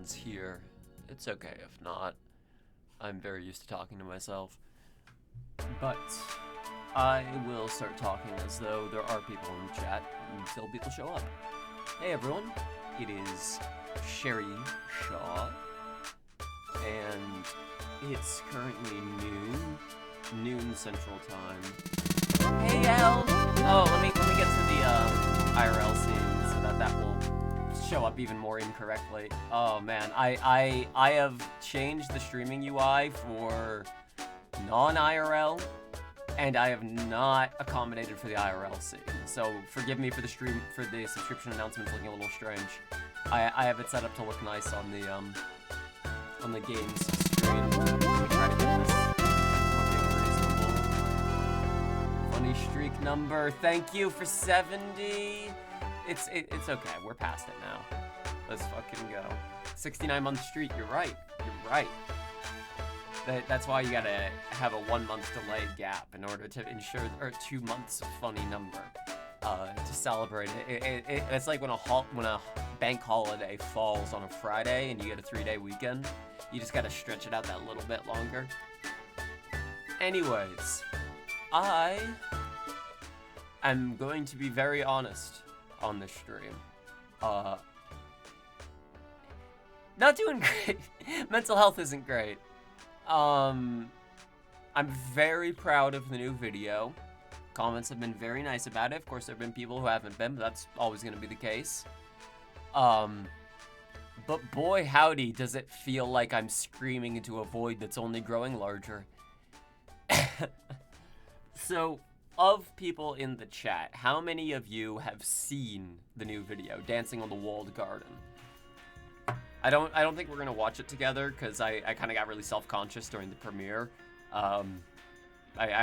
everyone's here. It's okay if not. I'm very used to talking to myself. But I will start talking as though there are people in the chat until people show up. Hey everyone, it is Sheri Shaw, and it's currently noon Central Time. Hey Al! Oh, let me get to the IRL scene so that will show up even more incorrectly. Oh man, I have changed the streaming UI for non-IRL, and I have not accommodated for the IRL scene. So forgive me for the subscription announcements looking a little strange. I have it set up to look nice on the games screen. Let me try to get this looking reasonable. Funny streak number. Thank you for 70. It's okay. We're past it now. Let's fucking go. 69-month streak. You're right. You're right. That's why you gotta have a 1 month delay gap in order to ensure, or 2 months of funny number to celebrate it. It's like when a bank holiday falls on a Friday and you get a 3-day weekend. You just gotta stretch it out that little bit longer. Anyways, I am going to be very honest on this stream. Not doing great. Mental health isn't great. I'm very proud of the new video. Comments have been very nice about it. Of course, there have been people who haven't been, but that's always going to be the case. But boy howdy, does it feel like I'm screaming into a void that's only growing larger. So, of people in the chat, how many of you have seen the new video, Dancing on the Walled Garden? I don't think we're gonna watch it together because I kind of got really self-conscious during the premiere. I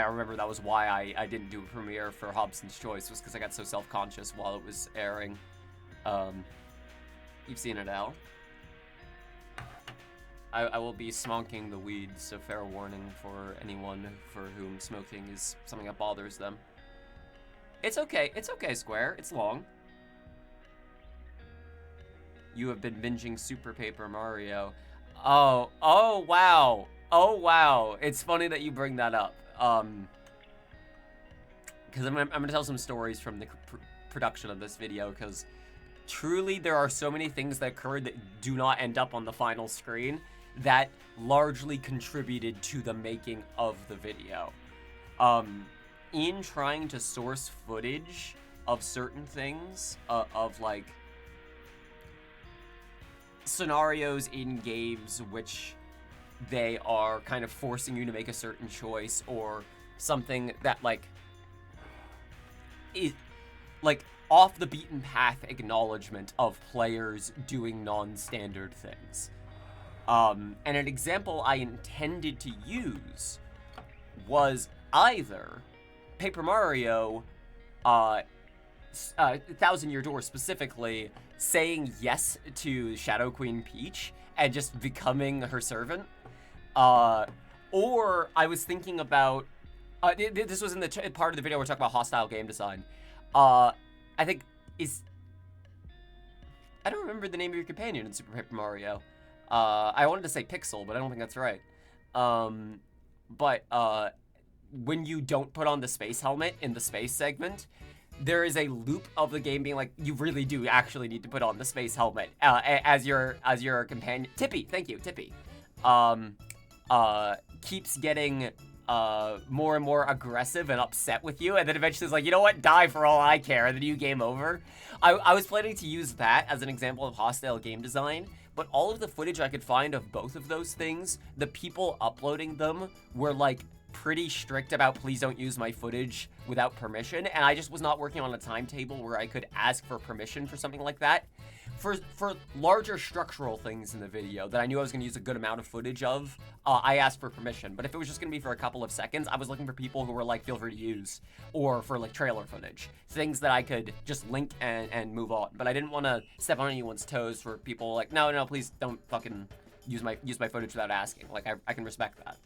remember that was why I didn't do a premiere for Hobson's Choice, was because I got so self-conscious while it was airing. You've seen it, Al? I will be smonking the weed, so fair warning for anyone for whom smoking is something that bothers them. It's okay, Square. It's long. You have been binging Super Paper Mario. Oh wow. Oh wow. It's funny that you bring that up. Because I'm gonna tell some stories from the production of this video, because truly there are so many things that occurred that do not end up on the final screen that largely contributed to the making of the video. In trying to source footage of certain things, of like scenarios in games which they are kind of forcing you to make a certain choice, or something that like is like off the beaten path acknowledgement of players doing non-standard things. And an example I intended to use was either Paper Mario, Thousand Year Door specifically, saying yes to Shadow Queen Peach and just becoming her servant, or I was thinking about, this was in the part of the video where we're talking about hostile game design. I think I don't remember the name of your companion in Super Paper Mario. I wanted to say Pixel, but I don't think that's right. But when you don't put on the space helmet in the space segment, there is a loop of the game being like, you really do actually need to put on the space helmet as your companion. Tippy, thank you, Tippy. Keeps getting more and more aggressive and upset with you, and then eventually is like, you know what, die for all I care, and then you game over. I was planning to use that as an example of hostile game design, but all of the footage I could find of both of those things, the people uploading them were like pretty strict about please don't use my footage without permission, and I just was not working on a timetable where I could ask for permission for something like that. For larger structural things in the video that I knew I was going to use a good amount of footage of, I asked for permission. But if it was just going to be for a couple of seconds, I was looking for people who were like, feel free to use, or for like trailer footage, things that I could just link and move on. But I didn't want to step on anyone's toes for people like, no, please don't fucking use my footage without asking. Like I can respect that.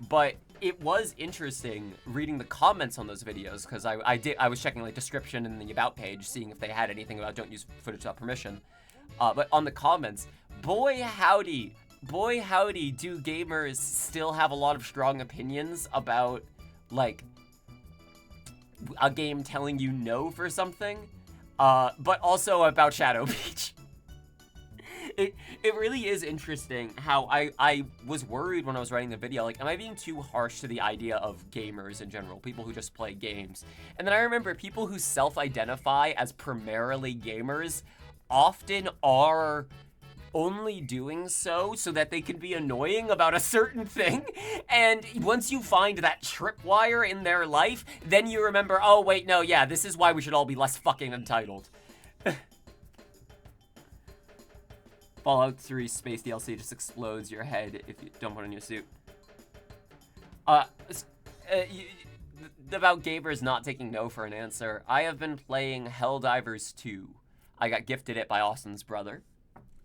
But it was interesting reading the comments on those videos, because I was checking like description in the about page, seeing if they had anything about don't use footage without permission. But on the comments, boy howdy, do gamers still have a lot of strong opinions about, like, a game telling you no for something, but also about Shadow Beach. It really is interesting how I was worried when I was writing the video, like, am I being too harsh to the idea of gamers in general, people who just play games? And then I remember people who self-identify as primarily gamers often are only doing so that they can be annoying about a certain thing, and once you find that tripwire in their life, then you remember, oh wait, no, yeah, this is why we should all be less fucking entitled. Fallout 3 Space DLC just explodes your head if you don't put on your suit. About gamers not taking no for an answer, I have been playing Helldivers 2. I got gifted it by Austin's brother,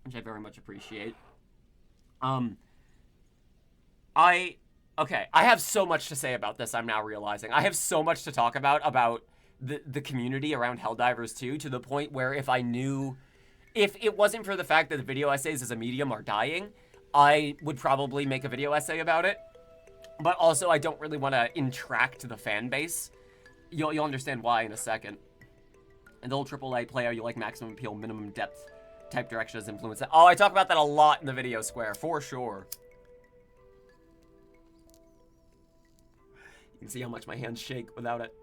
which I very much appreciate. I have so much to say about this, I'm now realizing. I have so much to talk about the community around Helldivers 2, to the point where if it wasn't for the fact that the video essays as a medium are dying, I would probably make a video essay about it. But also, I don't really want to entract the fan base. You'll understand why in a second. And the old AAA player, you like maximum appeal, minimum depth type direction as influence. Oh, I talk about that a lot in the video square, for sure. You can see how much my hands shake without it.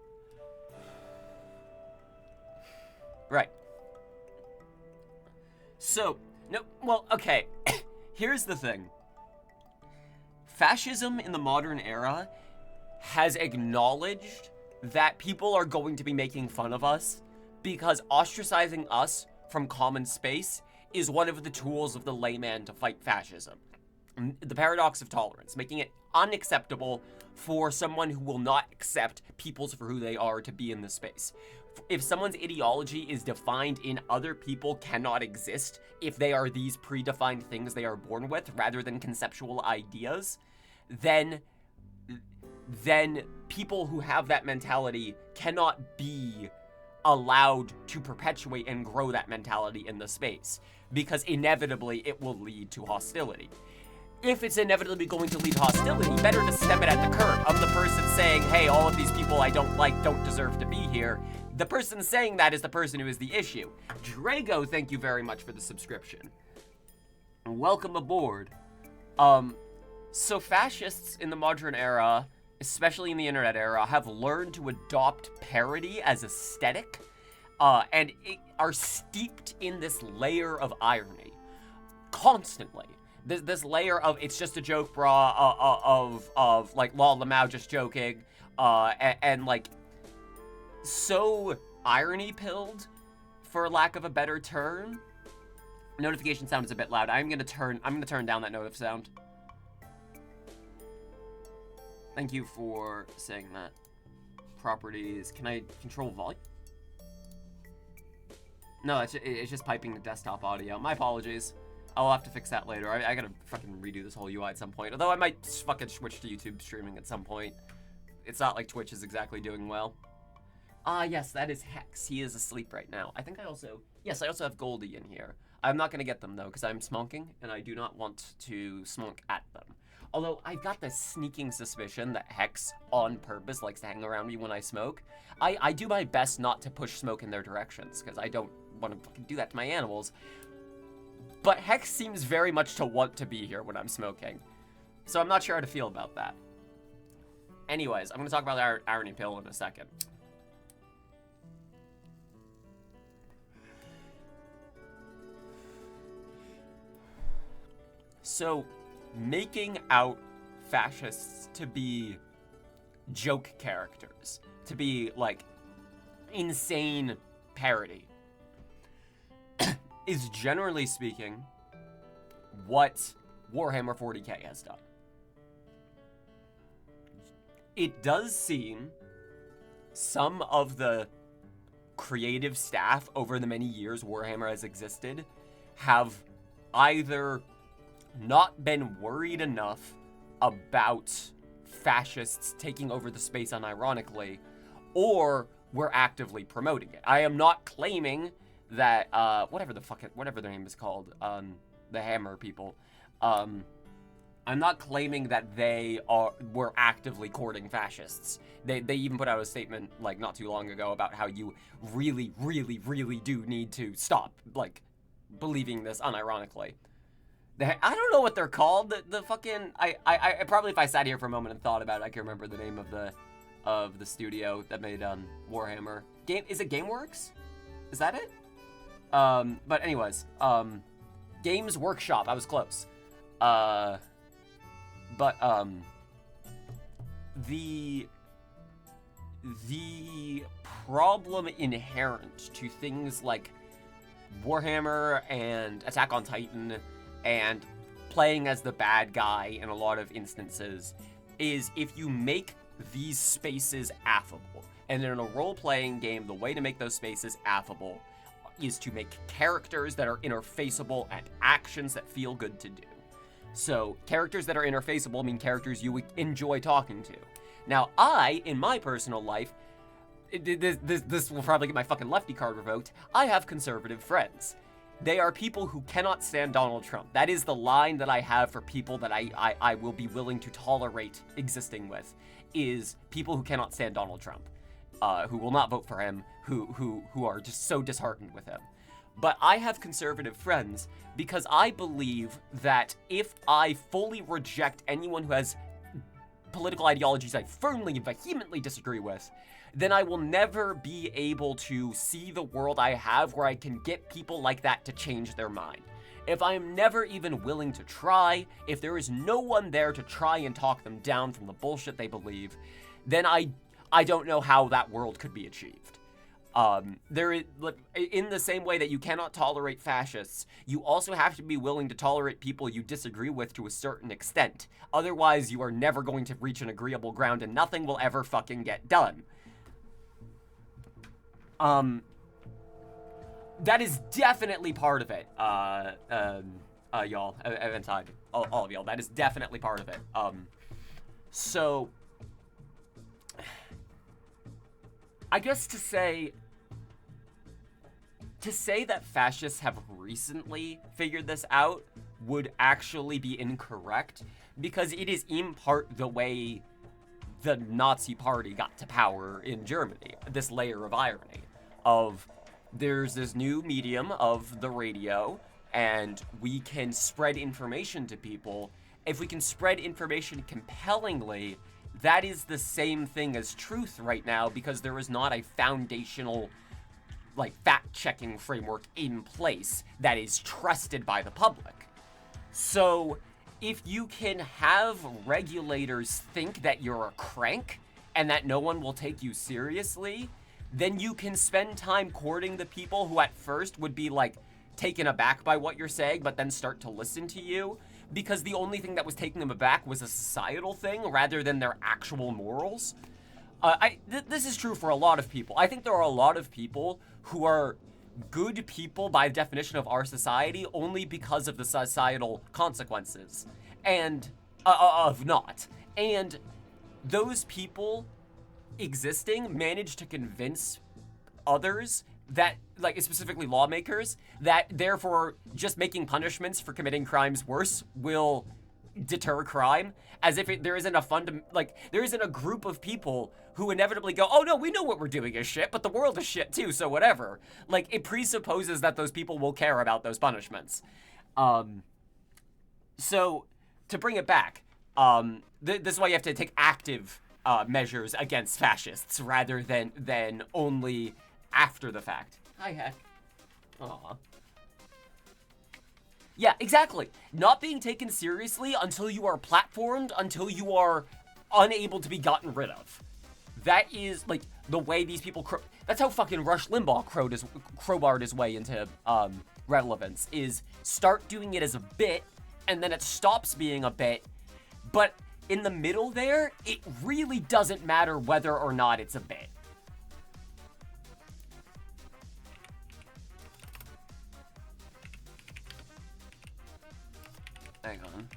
Right. So, no, well, okay. Here's the thing. Fascism in the modern era has acknowledged that people are going to be making fun of us, because ostracizing us from common space is one of the tools of the layman to fight fascism. The paradox of tolerance, making it unacceptable for someone who will not accept peoples for who they are to be in this space. If someone's ideology is defined in other people cannot exist if they are these predefined things they are born with rather than conceptual ideas, then people who have that mentality cannot be allowed to perpetuate and grow that mentality in the space, because inevitably it will lead to hostility. If it's inevitably going to lead to hostility, better to stem it at the curb. I'm the person saying, hey, all of these people I don't like don't deserve to be here. The person saying that is the person who is the issue. Drago, thank you very much for the subscription. Welcome aboard. So fascists in the modern era, especially in the internet era, have learned to adopt parody as aesthetic, and are steeped in this layer of irony constantly. This layer of, it's just a joke, brah, of like, lol, Lamau just joking, and like, so irony-pilled, for lack of a better term. Notification sound is a bit loud. I'm gonna turn down that notif sound. Thank you for saying that. Properties, can I control volume? No, it's just piping the desktop audio. My apologies. I'll have to fix that later. I gotta fucking redo this whole UI at some point. Although I might fucking switch to YouTube streaming at some point. It's not like Twitch is exactly doing well. Yes, that is Hex. He is asleep right now. I also have Goldie in here. I'm not gonna get them though, because I'm smoking, and I do not want to smoke at them. Although, I've got this sneaking suspicion that Hex, on purpose, likes to hang around me when I smoke. I do my best not to push smoke in their directions, because I don't want to fucking do that to my animals. But Hex seems very much to want to be here when I'm smoking. So I'm not sure how to feel about that. Anyways, I'm going to talk about our irony pill in a second. So, making out fascists to be joke characters, to be, like, insane parody, is generally speaking what Warhammer 40k has done. It does seem some of the creative staff over the many years Warhammer has existed have either not been worried enough about fascists taking over the space unironically, or were actively promoting it. I am not claiming that whatever their name is called, the Hammer people, I'm not claiming that they were actively courting fascists. They even put out a statement like not too long ago about how you really, really, really do need to stop like believing this unironically. I don't know what they're called. The fucking I probably, if I sat here for a moment and thought about it, I can remember the name of the studio that made Warhammer. Is it GameWorks? Is that it? But anyways, Games Workshop. I was close. But the problem inherent to things like Warhammer and Attack on Titan and playing as the bad guy in a lot of instances is if you make these spaces affable. And in a role-playing game, the way to make those spaces affable is to make characters that are interfaceable and actions that feel good to do. So, characters that are interfaceable mean characters you enjoy talking to. Now, in my personal life, this will probably get my fucking lefty card revoked, I have conservative friends. They are people who cannot stand Donald Trump. That is the line that I have for people that I will be willing to tolerate existing with, is people who cannot stand Donald Trump, who will not vote for him, who are just so disheartened with him. But I have conservative friends because I believe that if I fully reject anyone who has political ideologies I firmly and vehemently disagree with, then I will never be able to see the world I have where I can get people like that to change their mind. If I am never even willing to try, if there is no one there to try and talk them down from the bullshit they believe, then I don't know how that world could be achieved. There is, in the same way that you cannot tolerate fascists, you also have to be willing to tolerate people you disagree with to a certain extent. Otherwise, you are never going to reach an agreeable ground and nothing will ever fucking get done. That is definitely part of it, y'all, Eventide, all of y'all, that is definitely part of it. So, I guess to say that fascists have recently figured this out would actually be incorrect, because it is in part the way the Nazi Party got to power in Germany. This layer of irony of there's this new medium of the radio, and we can spread information to people. If we can spread information compellingly, that is the same thing as truth right now, because there is not a foundational, like, fact-checking framework in place that is trusted by the public. So, if you can have regulators think that you're a crank and that no one will take you seriously, then you can spend time courting the people who at first would be, like, taken aback by what you're saying, but then start to listen to you, because the only thing that was taking them aback was a societal thing rather than their actual morals. This is true for a lot of people. I think there are a lot of people who are good people by definition of our society only because of the societal consequences and of not. And those people existing manage to convince others that, like, specifically lawmakers, that therefore just making punishments for committing crimes worse will deter crime, as if there isn't there isn't a group of people who inevitably go, oh no, we know what we're doing is shit, but the world is shit too, so whatever. Like, it presupposes that those people will care about those punishments. So, to bring it back, this is why you have to take active measures against fascists rather than only after the fact. Hi, Heck. Aw. Yeah, exactly. Not being taken seriously until you are platformed, until you are unable to be gotten rid of. That is, like, the way these people... That's how fucking Rush Limbaugh crowbarred his way into relevance, is start doing it as a bit, and then it stops being a bit, but in the middle there, it really doesn't matter whether or not it's a bit. Hang on.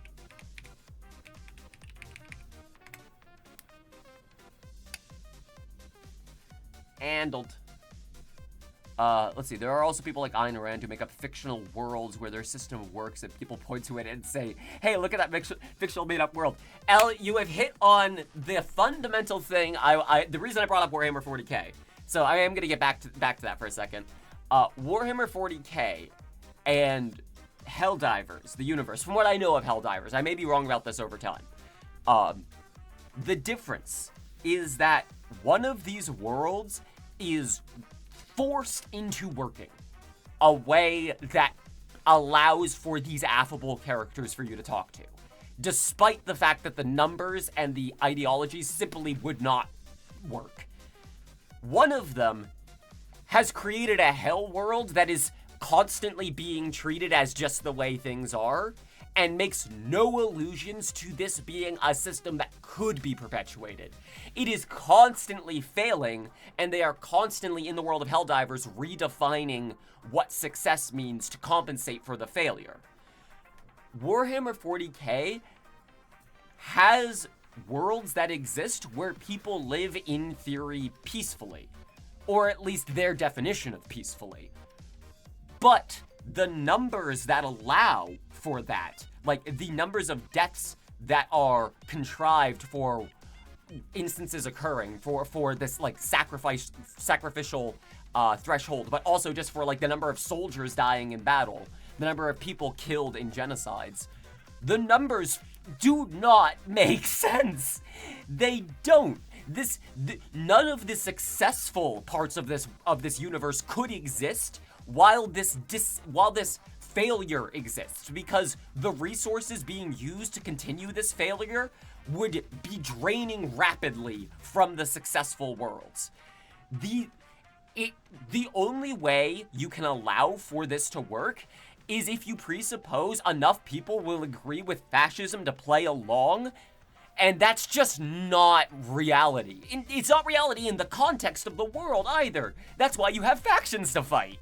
Handled. Let's see, there are also people like Ayn Rand who make up fictional worlds where their system works and people point to it and say, hey, look at that fictional made-up world. Elle, you have hit on the fundamental thing. The reason I brought up Warhammer 40k. So I am going to get back to that for a second. Warhammer 40k and Helldivers, the universe, from what I know of Helldivers, I may be wrong about this over time. The difference is that one of these worlds is forced into working a way that allows for these affable characters for you to talk to, despite the fact that the numbers and the ideologies simply would not work. One of them has created a hell world that is constantly being treated as just the way things are, and makes no allusions to this being a system that could be perpetuated. It is constantly failing, and they are constantly, in the world of Helldivers, redefining what success means to compensate for the failure. Warhammer 40k has worlds that exist where people live, in theory, peacefully. Or at least their definition of peacefully. But the numbers that allow for that, like the numbers of deaths that are contrived for instances occurring for this like sacrificial threshold, but also just for like the number of soldiers dying in battle, the number of people killed in genocides, the numbers do not make sense. They don't. None of the successful parts of this universe could exist while this failure exists, because the resources being used to continue this failure would be draining rapidly from the successful worlds. The only way you can allow for this to work is if you presuppose enough people will agree with fascism to play along, and that's just not reality. It's not reality in the context of the world either. That's why you have factions to fight.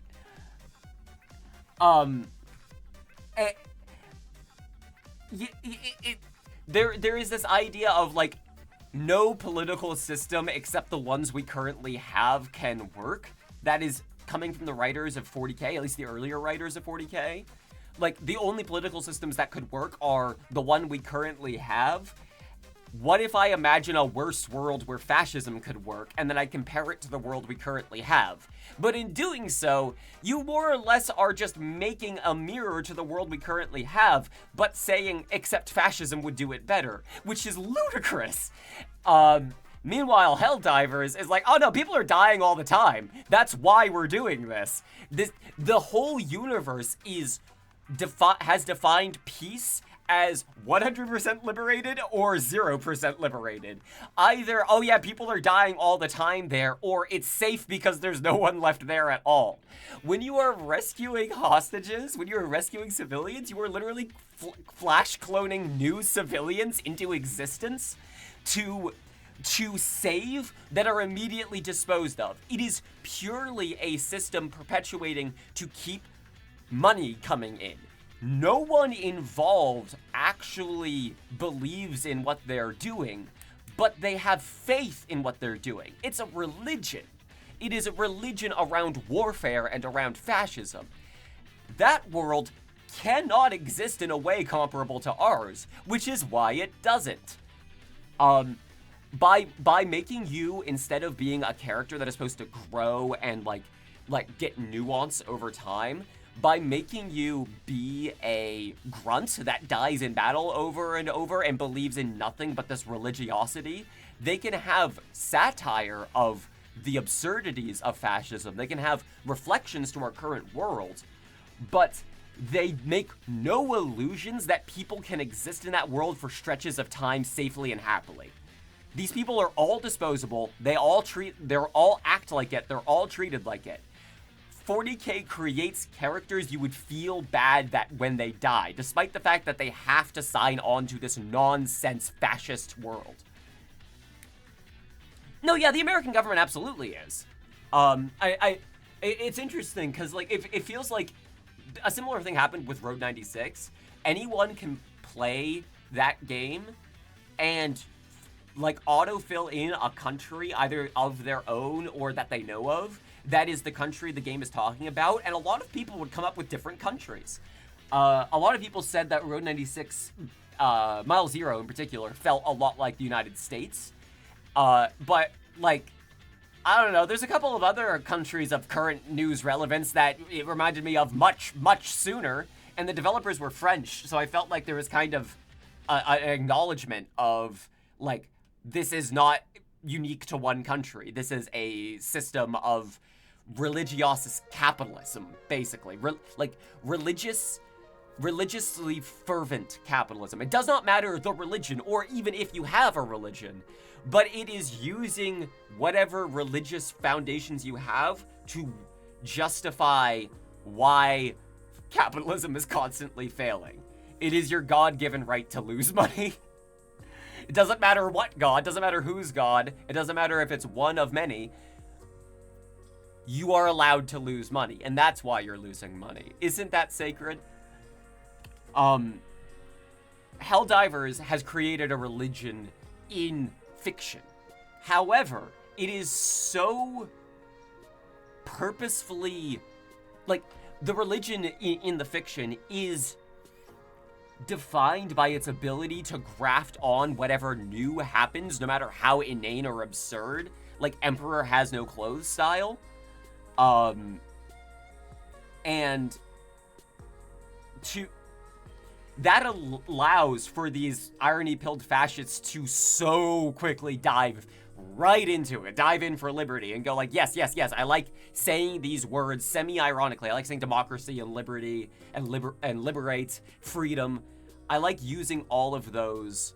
There is this idea of like no political system except the ones we currently have can work. That is coming from the writers of 40k, at least the earlier writers of 40k. Like the only political systems that could work are the one we currently have. What if I imagine a worse world where fascism could work, and then I compare it to the world we currently have? But in doing so, you more or less are just making a mirror to the world we currently have, but saying, except fascism would do it better, which is ludicrous. Meanwhile, Helldivers is like, oh no, people are dying all the time. That's why we're doing this. The whole universe has defined peace as 100% liberated or 0% liberated. Either, oh yeah, people are dying all the time there, or it's safe because there's no one left there at all. When you are rescuing hostages, when you are rescuing civilians, you are literally flash cloning new civilians into existence to save that are immediately disposed of. It is purely a system perpetuating to keep money coming in. No one involved actually believes in what they're doing, but they have faith in what they're doing. It's a religion. It is a religion around warfare and around fascism. That world cannot exist in a way comparable to ours, which is why it doesn't. By making you, instead of being a character that is supposed to grow and like get nuance over time, by making you be a grunt that dies in battle over and over and believes in nothing but this religiosity, they can have satire of the absurdities of fascism. They can have reflections to our current world, but they make no illusions that people can exist in that world for stretches of time safely and happily. These people are all disposable. They're all act like it. They're all treated like it. 40k creates characters you would feel bad that when they die, despite the fact that they have to sign on to this nonsense fascist world. No, yeah, the American government absolutely is. It's interesting because like it feels like a similar thing happened with Road 96. Anyone can play that game, and like autofill in a country either of their own or that they know of that is the country the game is talking about, and a lot of people would come up with different countries. A lot of people said that Road 96, Mile Zero in particular, felt a lot like the United States. But, like, I don't know, there's a couple of other countries of current news relevance that it reminded me of much, much sooner, and the developers were French, so I felt like there was kind of an acknowledgement of, like, this is not unique to one country. This is a system of religious capitalism, basically. Religiously fervent capitalism. It does not matter the religion, or even if you have a religion, but it is using whatever religious foundations you have to justify why capitalism is constantly failing. It is your God-given right to lose money. It doesn't matter what God, it doesn't matter whose God, it doesn't matter if it's one of many. You are allowed to lose money, and that's why you're losing money. Isn't that sacred? Helldivers has created a religion in fiction. However, it is so purposefully, like, the religion in the fiction is defined by its ability to graft on whatever new happens, no matter how inane or absurd, like Emperor Has No Clothes style. And that allows for these irony-pilled fascists to so quickly dive right into it, dive in for liberty, and go like, yes, yes, yes, I like saying these words semi-ironically. I like saying democracy and liberty and liberate, freedom. I like using all of those,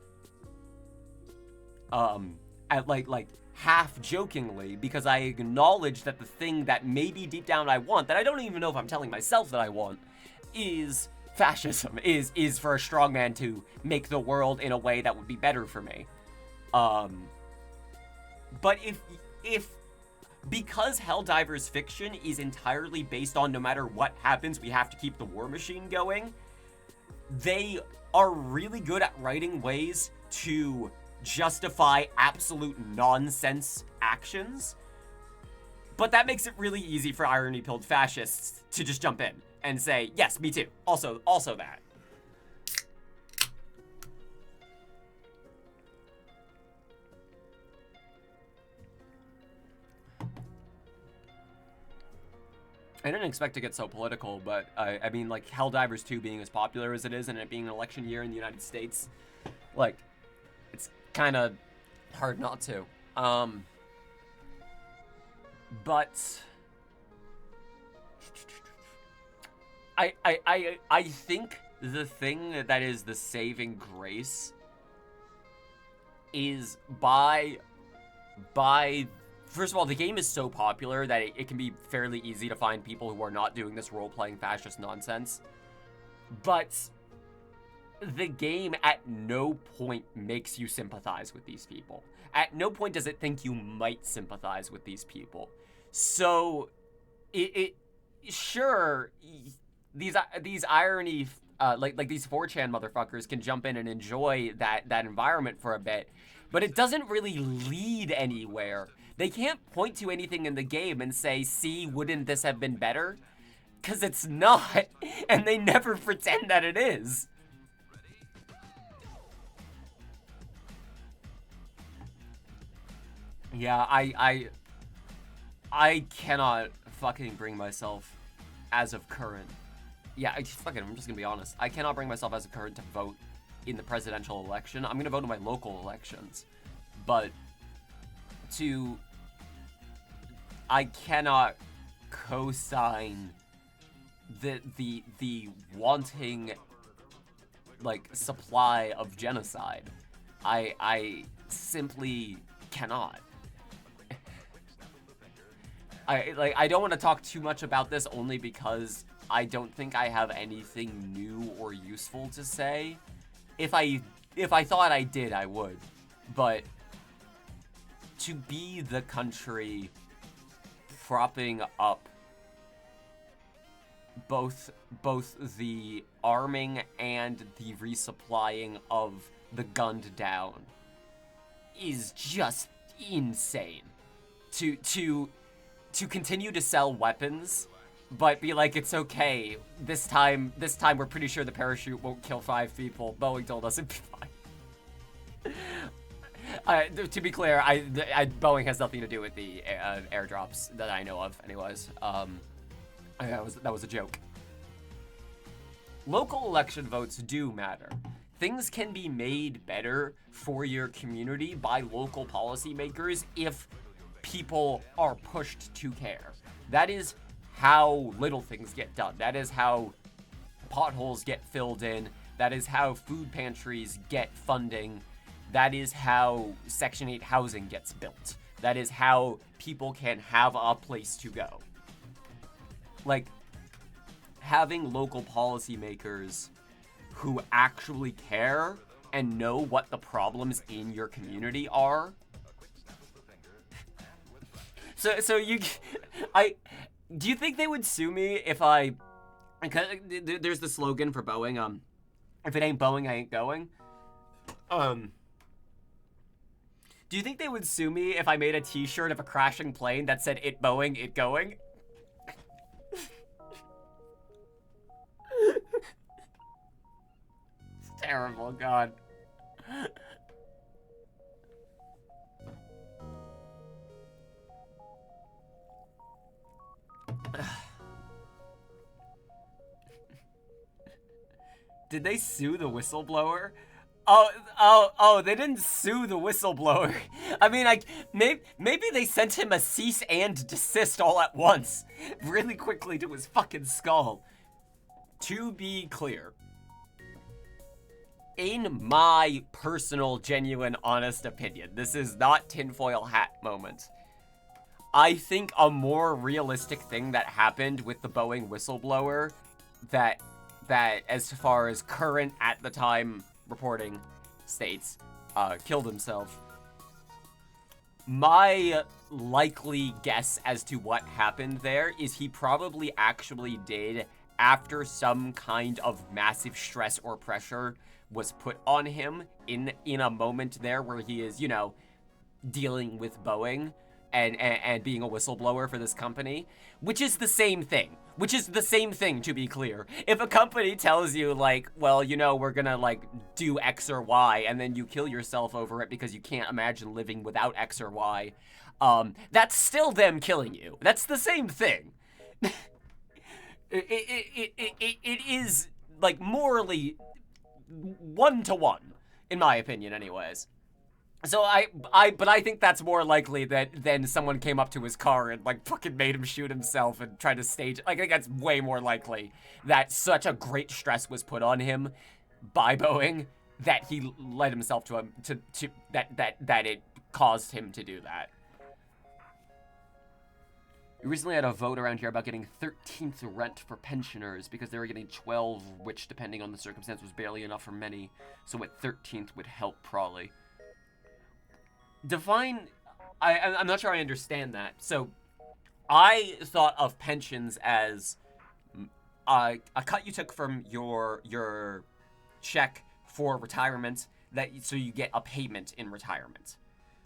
like half-jokingly, because I acknowledge that the thing that maybe deep down I want, that I don't even know if I'm telling myself that I want, is fascism, is for a strongman to make the world in a way that would be better for me. But if because Helldivers fiction is entirely based on no matter what happens, we have to keep the war machine going, they are really good at writing ways to justify absolute nonsense actions. But that makes it really easy for irony-pilled fascists to just jump in and say, yes, me too. Also that. I didn't expect to get so political, but I mean, like, Helldivers 2 being as popular as it is, and it being an election year in the United States, like, it's kind of hard not to. But I think the thing that is the saving grace is by first of all, the game is so popular that it can be fairly easy to find people who are not doing this role-playing fascist nonsense. But the game at no point makes you sympathize with these people. At no point does it think you might sympathize with these people. So, sure, these irony, like these 4chan motherfuckers can jump in and enjoy that environment for a bit, but it doesn't really lead anywhere. They can't point to anything in the game and say, see, wouldn't this have been better? Because it's not, and they never pretend that it is. Yeah, I cannot fucking bring myself as of current. Yeah, I'm just gonna be honest. I cannot bring myself as of current to vote in the presidential election. I'm gonna vote in my local elections. But I cannot co-sign the wanting, like, supply of genocide. I simply cannot. I don't want to talk too much about this only because I don't think I have anything new or useful to say. If I thought I did, I would. But to be the country propping up both the arming and the resupplying of the gunned down is just insane. To continue to sell weapons, but be like, it's okay. This time we're pretty sure the parachute won't kill 5 people. Boeing told us it'd be fine. To be clear, Boeing has nothing to do with the airdrops that I know of, anyways. That was a joke. Local election votes do matter. Things can be made better for your community by local policymakers if people are pushed to care. That is how little things get done. That is how potholes get filled in. That is how food pantries get funding. That is how Section 8 housing gets built. That is how people can have a place to go. Like, having local policymakers who actually care and know what the problems in your community are. So you, do you think they would sue me if I, because there's the slogan for Boeing, if it ain't Boeing, I ain't going. Do you think they would sue me if I made a t-shirt of a crashing plane that said, it Boeing, it going? It's terrible, God. Did they sue the whistleblower? Oh, they didn't sue the whistleblower. I mean, maybe they sent him a cease and desist all at once, really quickly to his fucking skull. To be clear, in my personal, genuine, honest opinion, this is not tinfoil hat moment. I think a more realistic thing that happened with the Boeing whistleblower that as far as current at the time reporting states, killed himself. My likely guess as to what happened there is he probably actually did after some kind of massive stress or pressure was put on him in a moment there where he is, you know, dealing with Boeing and being a whistleblower for this company, which is the same thing. Which is the same thing, to be clear. If a company tells you, like, well, you know, we're gonna, like, do X or Y, and then you kill yourself over it because you can't imagine living without X or Y, that's still them killing you. That's the same thing. It is, like, morally 1-to-1, in my opinion, anyways. So but I think that's more likely that than someone came up to his car and like fucking made him shoot himself and tried to stage. Like, I think that's way more likely that such a great stress was put on him by Boeing that he led himself to that it caused him to do that. We recently had a vote around here about getting 13th rent for pensioners because they were getting 12, which depending on the circumstance was barely enough for many. So what 13th would help probably. Define, I'm not sure I understand that. So, I thought of pensions as a cut you took from your check for retirement so you get a payment in retirement,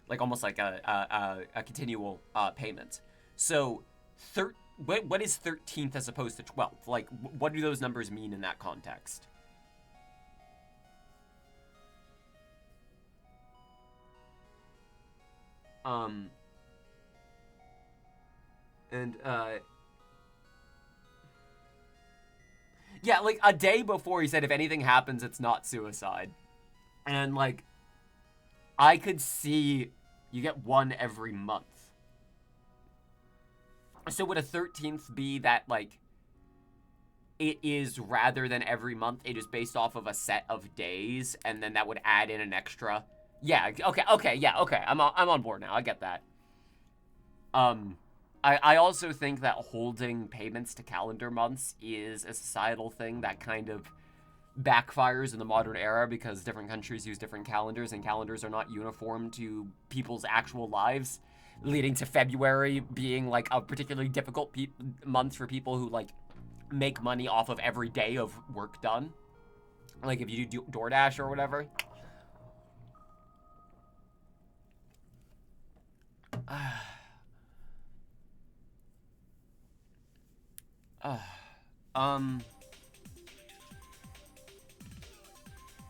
like almost like a continual payment. So, what is 13th as opposed to 12th? Like, what do those numbers mean in that context? Yeah, like, a day before he said if anything happens, it's not suicide. And, like, I could see you get one every month. So would a 13th be that, like, it is rather than every month, it is based off of a set of days, and then that would add in an extra... Yeah, okay, yeah, okay. I'm on board now. I get that. I also think that holding payments to calendar months is a societal thing that kind of backfires in the modern era because different countries use different calendars and calendars are not uniform to people's actual lives, leading to February being like a particularly difficult month for people who like make money off of every day of work done. Like if you do DoorDash or whatever.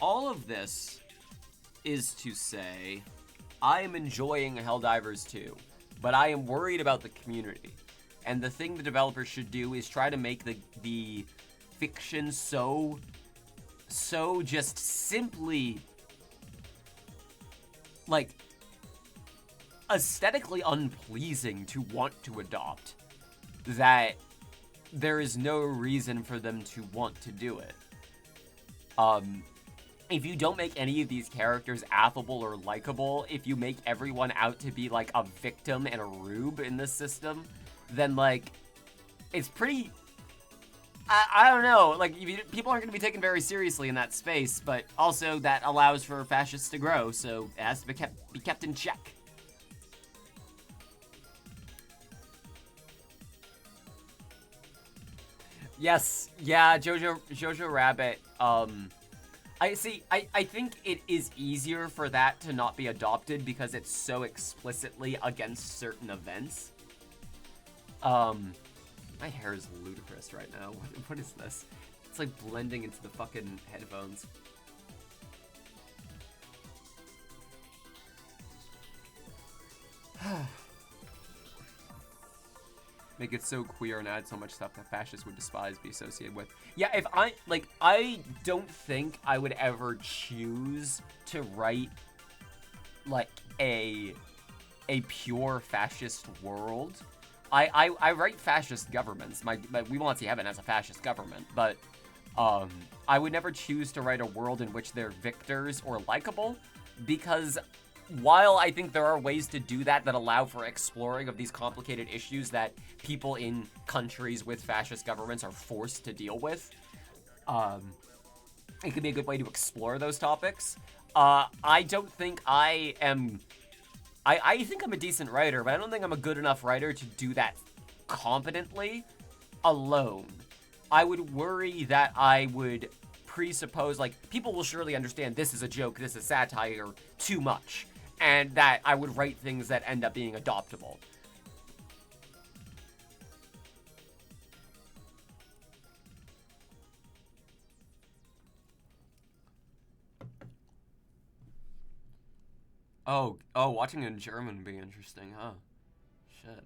All of this is to say, I am enjoying Helldivers 2, but I am worried about the community. And the thing the developers should do is try to make the fiction so just simply, like, aesthetically unpleasing to want to adopt that there is no reason for them to want to do it. If you don't make any of these characters affable or likable, if you make everyone out to be like a victim and a rube in this system, then like, it's pretty, I don't know, like, people aren't going to be taken very seriously in that space, but also that allows for fascists to grow, so it has to be kept in check. Yes, yeah, Jojo Rabbit, I think it is easier for that to not be adopted because it's so explicitly against certain events. My hair is ludicrous right now. What is this? It's like blending into the fucking headphones. Make it so queer and add so much stuff that fascists would despise, be associated with. Yeah, if I don't think I would ever choose to write like a pure fascist world. I write fascist governments. My We Want to See Heaven has a fascist government, but I would never choose to write a world in which they're victors or likable, because while I think there are ways to do that that allow for exploring of these complicated issues that people in countries with fascist governments are forced to deal with, it could be a good way to explore those topics. I don't think I am... I think I'm a decent writer, but I don't think I'm a good enough writer to do that competently alone. I would worry that I would presuppose, like, people will surely understand this is a joke, this is satire, too much, and that I would write things that end up being adoptable. Oh, watching in German would be interesting, huh? Shit.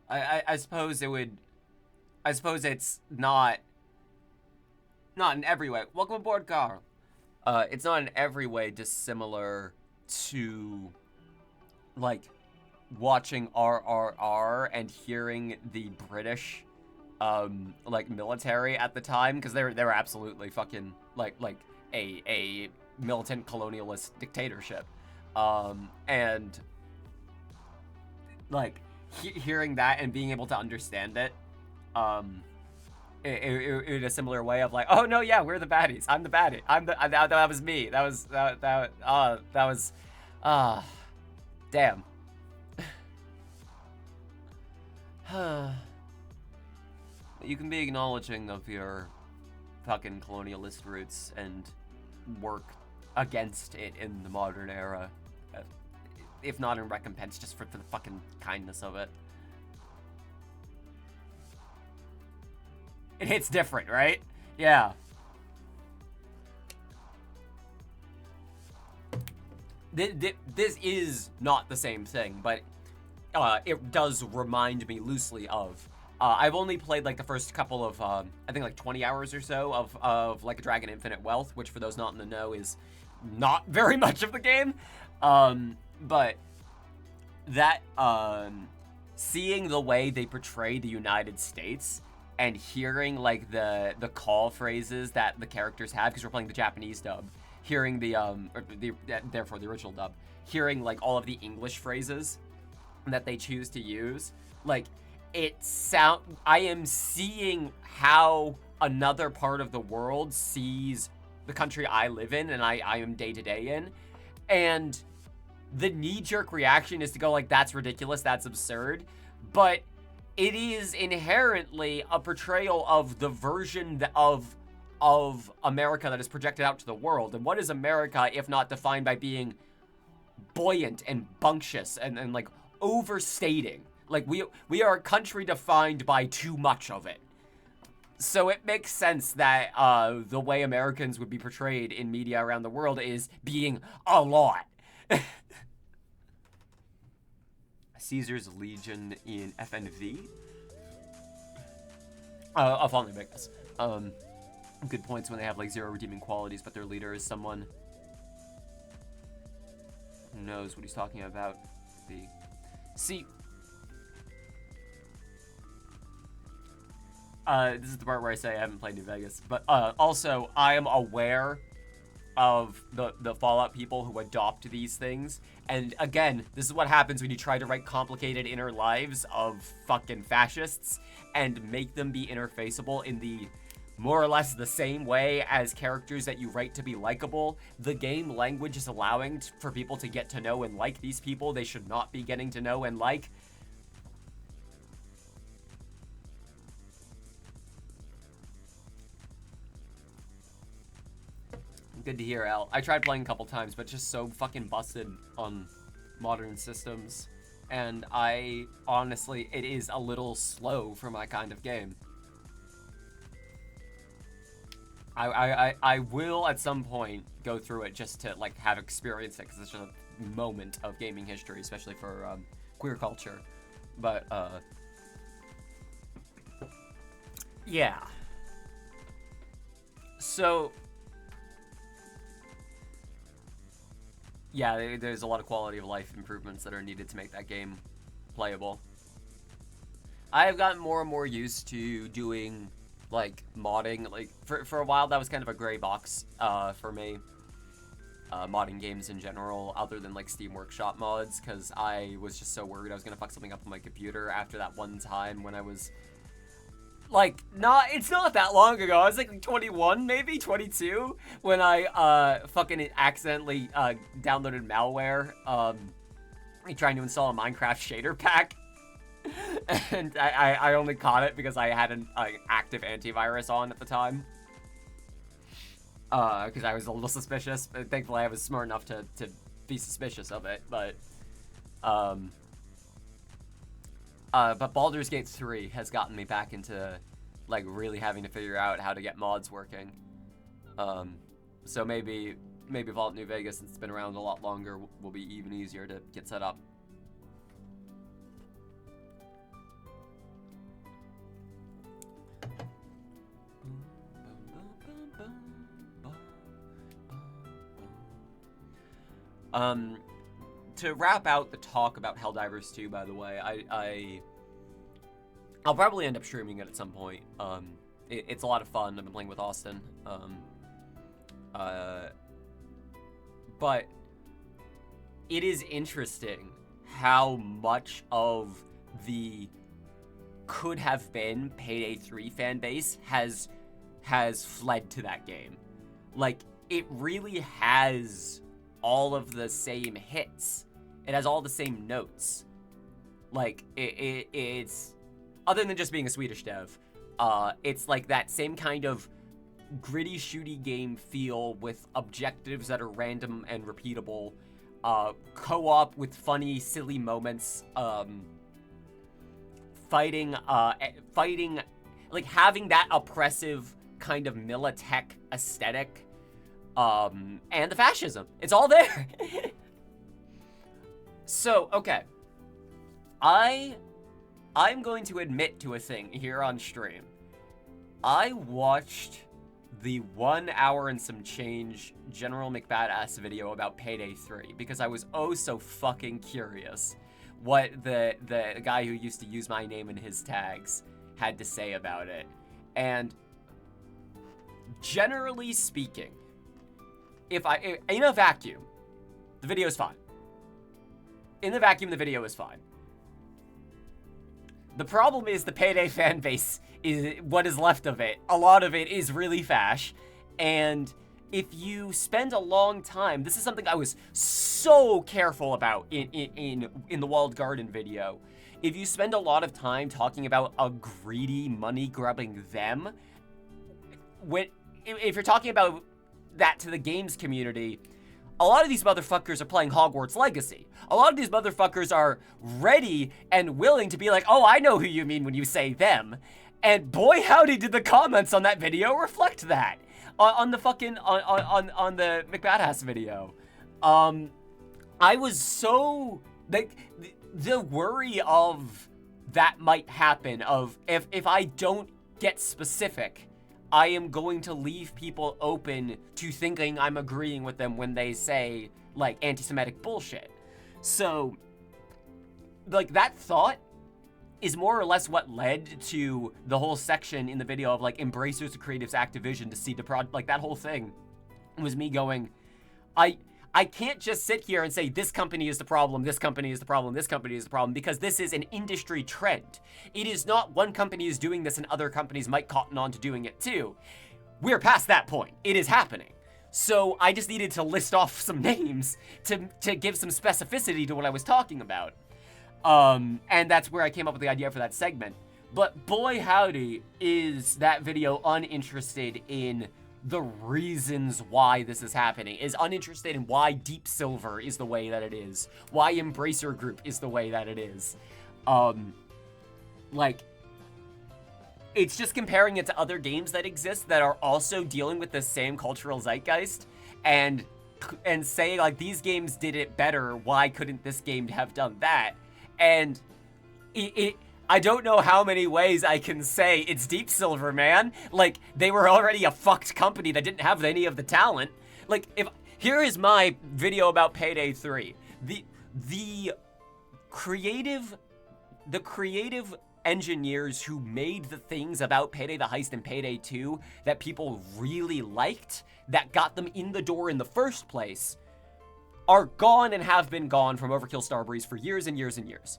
I suppose it would... I suppose it's not in every way. Welcome aboard, Carl. It's not in every way dissimilar to, like, watching RRR and hearing the British, like, military at the time, because they were absolutely fucking, like a militant colonialist dictatorship. And, like, hearing that and being able to understand it, in a similar way of like, oh no, yeah, we're the baddies. I'm the baddie. That was me. That was, damn. You can be acknowledging of your fucking colonialist roots and work against it in the modern era, if not in recompense, just for the fucking kindness of it. It hits different, right? Yeah. This is not the same thing, but it does remind me loosely of. I've only played like the first couple of, I think like 20 hours or so of Like a Dragon Infinite Wealth, which for those not in the know is not very much of the game. But that, seeing the way they portray the United States and hearing like the call phrases that the characters have, because we're playing the Japanese dub, hearing therefore the original dub, hearing like all of the English phrases that they choose to use, like I am seeing how another part of the world sees the country I live in and I am day to day in, and the knee-jerk reaction is to go like, that's ridiculous, that's absurd, but it is inherently a portrayal of the version of America that is projected out to the world. And what is America if not defined by being buoyant and bunctious and like overstating. Like we are a country defined by too much of it. So it makes sense that the way Americans would be portrayed in media around the world is being a lot. Caesar's Legion in FNV. I'll finally make this. Good points when they have like 0 redeeming qualities, but their leader is someone who knows what he's talking about. See, this is the part where I say I haven't played New Vegas, but also I am aware of the Fallout people who adopt these things. And again, this is what happens when you try to write complicated inner lives of fucking fascists and make them be interfaceable in the more or less the same way as characters that you write to be likable. The game language is allowing for people to get to know and like these people they should not be getting to know and like. Good to hear, Al. I tried playing a couple times, but just so fucking busted on modern systems. And I, honestly, it is a little slow for my kind of game. I will at some point go through it just to like have experienced it, because it's just a moment of gaming history, especially for queer culture. But yeah. So yeah, there's a lot of quality of life improvements that are needed to make that game playable. I have gotten more and more used to doing like modding. Like for a while that was kind of a gray box for me. Modding games in general, other than like Steam Workshop mods, because I was just so worried I was gonna fuck something up on my computer after that one time when I was like, it's not that long ago. I was like 21, maybe 22, when I fucking accidentally downloaded malware trying to install a Minecraft shader pack. And I only caught it because I had an active antivirus on at the time. Because I was a little suspicious, but thankfully I was smart enough to be suspicious of it. But Baldur's Gate 3 has gotten me back into like really having to figure out how to get mods working. So maybe Vault New Vegas, since it's been around a lot longer, will be even easier to get set up. To wrap out the talk about Helldivers 2, by the way, I'll probably end up streaming it at some point. It's a lot of fun. I've been playing with Austin. But it is interesting how much of the could have been Payday 3 fan base has fled to that game. Like, it really has all of the same hits. It has all the same notes. Like, it's other than just being a Swedish dev, it's like that same kind of gritty, shooty game feel with objectives that are random and repeatable, co-op with funny, silly moments, fighting, like having that oppressive kind of Militech aesthetic, and the fascism. It's all there. So, okay. I'm going to admit to a thing here on stream. I watched the 1 hour and some change General McBadass video about Payday 3 because I was oh so fucking curious what the guy who used to use my name in his tags had to say about it. And generally speaking, in a vacuum, the video is fine. In the vacuum, the video is fine. The problem is the Payday fan base is what is left of it. A lot of it is really fash, and if you spend a long time, this is something I was so careful about in the Walled Garden video. If you spend a lot of time talking about a greedy, money-grubbing them, if you're talking about that to the games community, a lot of these motherfuckers are playing Hogwarts Legacy. A lot of these motherfuckers are ready and willing to be like, oh, I know who you mean when you say them. And boy, howdy did the comments on that video reflect that. On the fucking, on the McBadass video. I was so, like, the worry of that might happen, of if I don't get specific, I am going to leave people open to thinking I'm agreeing with them when they say, like, anti-Semitic bullshit. So, like, that thought is more or less what led to the whole section in the video of, like, Embracers of Creatives Activision to see the like, that whole thing was me going, I can't just sit here and say this company is the problem, this company is the problem, this company is the problem, because this is an industry trend. It is not one company is doing this and other companies might cotton on to doing it too. We're past that point. It is happening. So I just needed to list off some names to give some specificity to what I was talking about. And that's where I came up with the idea for that segment. But boy howdy is that video uninterested in the reasons why this is happening, is uninterested in why Deep Silver is the way that it is, why Embracer Group is the way that it is. Like, it's just comparing it to other games that exist that are also dealing with the same cultural zeitgeist, and saying, like, these games did it better, why couldn't this game have done that? And I don't know how many ways I can say it's Deep Silver, man. Like, they were already a fucked company that didn't have any of the talent. Like, here is my video about Payday 3. The creative engineers who made the things about Payday the Heist and Payday 2 that people really liked, that got them in the door in the first place, are gone and have been gone from Overkill Starbreeze for years and years and years.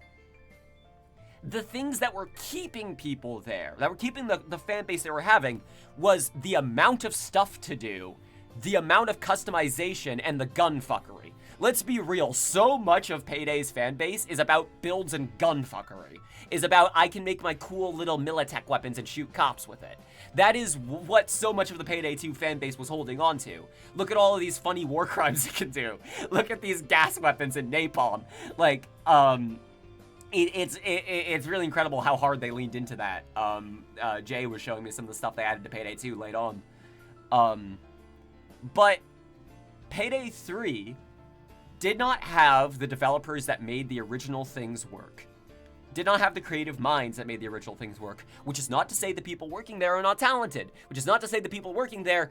The things that were keeping people there, that were keeping the fan base they were having, was the amount of stuff to do, the amount of customization, and the gunfuckery. Let's be real, so much of Payday's fan base is about builds and gunfuckery. Is about, I can make my cool little Militech weapons and shoot cops with it. That is what so much of the Payday 2 fan base was holding on to. Look at all of these funny war crimes it can do. Look at these gas weapons and napalm. Like, It's really incredible how hard they leaned into that. Jay was showing me some of the stuff they added to Payday 2 late on. But Payday 3 did not have the developers that made the original things work. Did not have the creative minds that made the original things work. Which is not to say the people working there are not talented. Which is not to say the people working there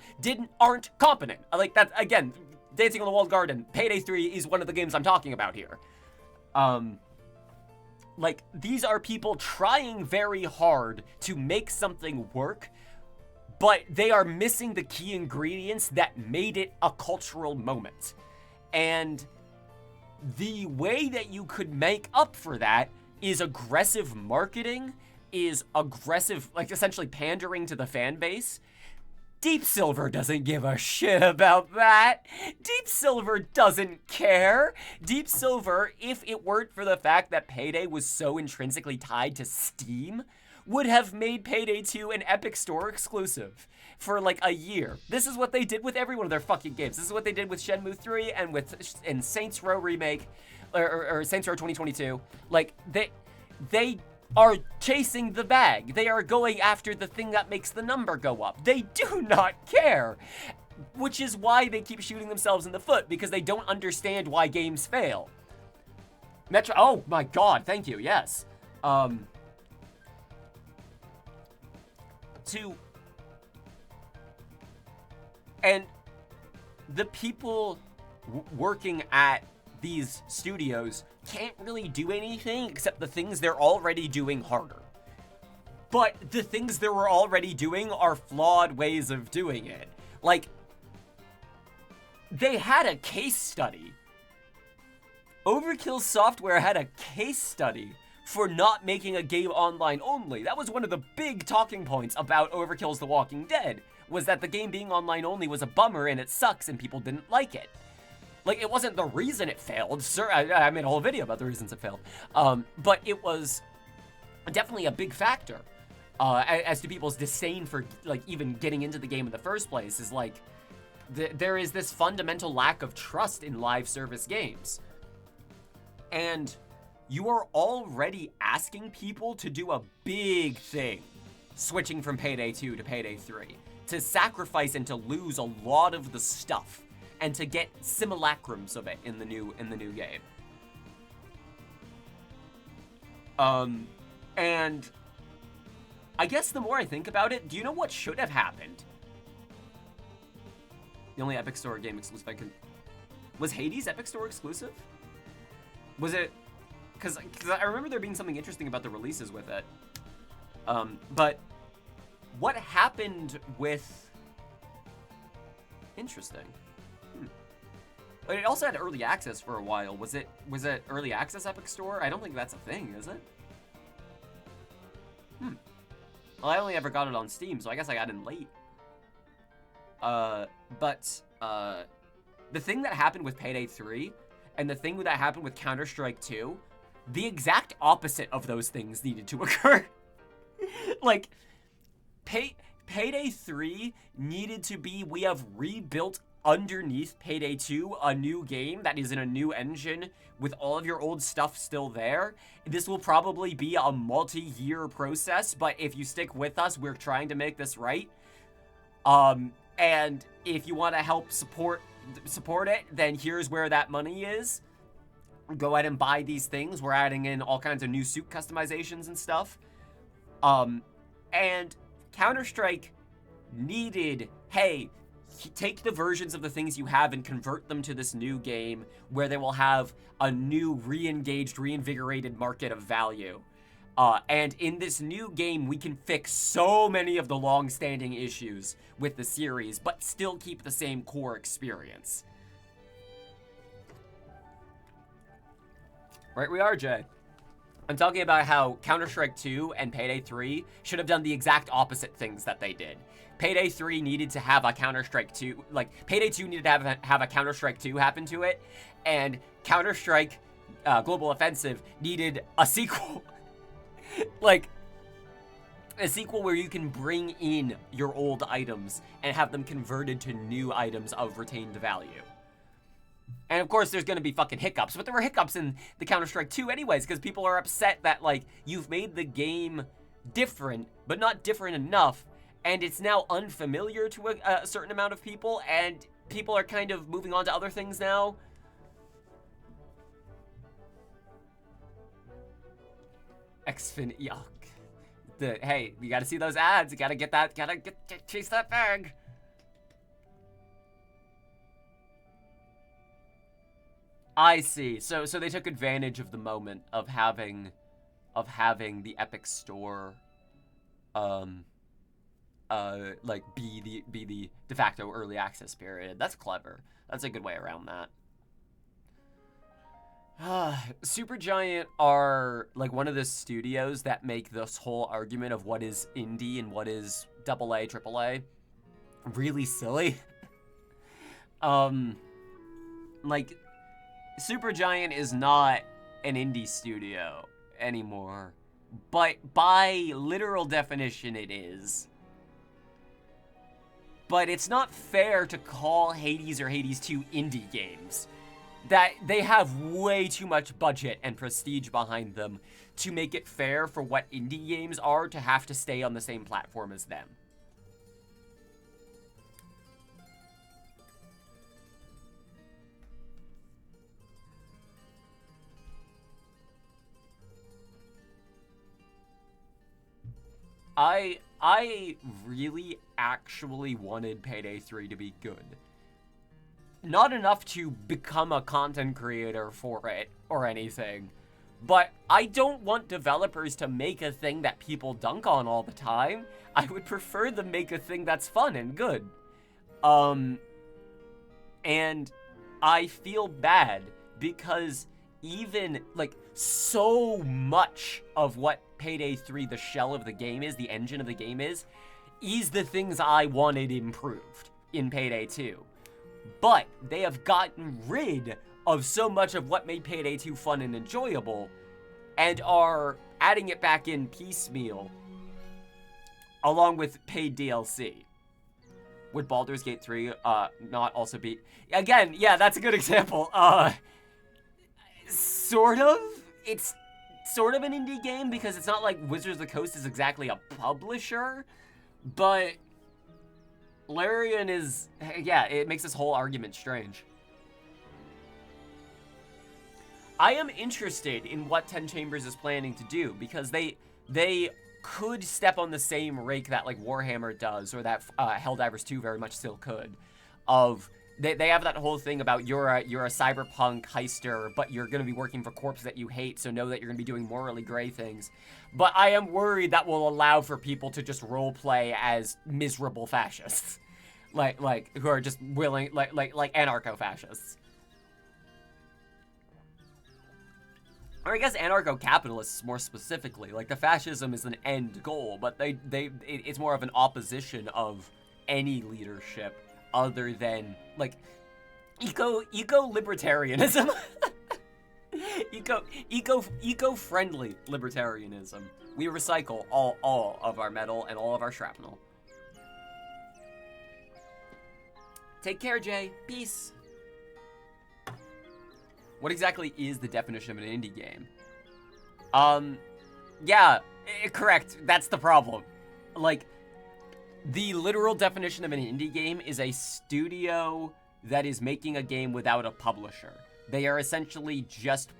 aren't competent. Like, that, again, Dancing on the Walled Garden, Payday 3 is one of the games I'm talking about here. Like, these are people trying very hard to make something work, but they are missing the key ingredients that made it a cultural moment. And the way that you could make up for that is aggressive marketing, is aggressive, like, essentially pandering to the fan base. Deep Silver doesn't give a shit about that. Deep Silver doesn't care. Deep Silver, if it weren't for the fact that Payday was so intrinsically tied to Steam, would have made Payday 2 an Epic Store exclusive for like a year. This is what they did with every one of their fucking games. This is what they did with Shenmue 3 and Saints Row Remake, or Saints Row 2022. Like, they are chasing the bag. They are going after the thing that makes the number go up. They do not care. Which is why they keep shooting themselves in the foot, because they don't understand why games fail. Metro, oh my god, thank you, yes. And the people working at these studios can't really do anything except the things they're already doing harder. But the things they were already doing are flawed ways of doing it. Like, they had a case study. Overkill Software had a case study for not making a game online only. That was one of the big talking points about Overkill's The Walking Dead, was that the game being online only was a bummer and it sucks and people didn't like it. Like, it wasn't the reason it failed. Sir, I made a whole video about the reasons it failed. But it was definitely a big factor as to people's disdain for, like, even getting into the game in the first place. Is like, there is this fundamental lack of trust in live service games. And you are already asking people to do a big thing, switching from Payday 2 to Payday 3, to sacrifice and to lose a lot of the stuff, and to get simulacrums of it in the new game. And I guess the more I think about it, do you know what should have happened? The only Epic Store game exclusive I can... Was Hades Epic Store exclusive? Was it... Because I remember there being something interesting about the releases with it. But what happened with... Interesting. But it also had early access for a while. Was it early access Epic Store? I don't think that's a thing, is it? Well, I only ever got it on Steam, so I guess I got in late. But the thing that happened with Payday 3 and the thing that happened with Counter-Strike 2, the exact opposite of those things needed to occur. Like, Payday 3 needed to be, we have rebuilt underneath Payday 2 a new game that is in a new engine with all of your old stuff still there. This will probably be a multi-year process, but if you stick with us, we're trying to make this right. And if you want to help support it, then here's where that money is. Go ahead and buy these things. We're adding in all kinds of new suit customizations and stuff. And Counter-Strike needed, hey, take the versions of the things you have and convert them to this new game where they will have a new re-engaged, reinvigorated market of value. And in this new game, we can fix so many of the long-standing issues with the series, but still keep the same core experience. Right we are, Jay. I'm talking about how Counter-Strike 2 and Payday 3 should have done the exact opposite things that they did. Payday 3 needed to have a Counter-Strike 2, like, Payday 2 needed to have a Counter-Strike 2 happen to it, and Counter-Strike Global Offensive needed a sequel. Like, a sequel where you can bring in your old items and have them converted to new items of retained value. And of course, there's going to be fucking hiccups, but there were hiccups in the Counter-Strike 2 anyways, because people are upset that, like, you've made the game different, but not different enough, and it's now unfamiliar to a certain amount of people, and people are kind of moving on to other things now. Xfinity, yuck. Hey, you gotta see those ads, you gotta get that, chase that bag. I see. So they took advantage of the moment of having the Epic Store, like be the de facto early access period. That's clever. That's a good way around that. Supergiant are like one of the studios that make this whole argument of what is indie and what is AA, AAA really silly. Like, Supergiant is not an indie studio anymore, but by literal definition it is. But it's not fair to call Hades or Hades 2 indie games. That they have way too much budget and prestige behind them to make it fair for what indie games are to have to stay on the same platform as them. I really actually wanted Payday 3 to be good. Not enough to become a content creator for it or anything, but I don't want developers to make a thing that people dunk on all the time. I would prefer them make a thing that's fun and good. And I feel bad because even, like, so much of what Payday 3, the shell of the game is, the engine of the game is the things I wanted improved in Payday 2. But they have gotten rid of so much of what made Payday 2 fun and enjoyable and are adding it back in piecemeal along with paid DLC. would Baldur's Gate 3 not also be... Again, yeah, that's a good example. Sort of. It's sort of an indie game because it's not like Wizards of the Coast is exactly a publisher, but Larian is... Yeah, it makes this whole argument strange. I am interested in what 10 Chambers is planning to do because they could step on the same rake that like Warhammer does, or that Helldivers 2 very much still could. Of they have that whole thing about you're a cyberpunk heister, but you're gonna be working for corps that you hate, so know that you're gonna be doing morally gray things. But I am worried that will allow for people to just roleplay as miserable fascists, like who are just willing like anarcho-fascists. Or I guess anarcho-capitalists more specifically. Like, the fascism is an end goal, but it's more of an opposition of any leadership other than, like, eco-libertarianism. Eco-friendly libertarianism. We recycle all of our metal and all of our shrapnel. Take care, Jay. Peace. What exactly is the definition of an indie game? Yeah, correct. That's the problem. Like, the literal definition of an indie game is a studio that is making a game without a publisher. They are essentially just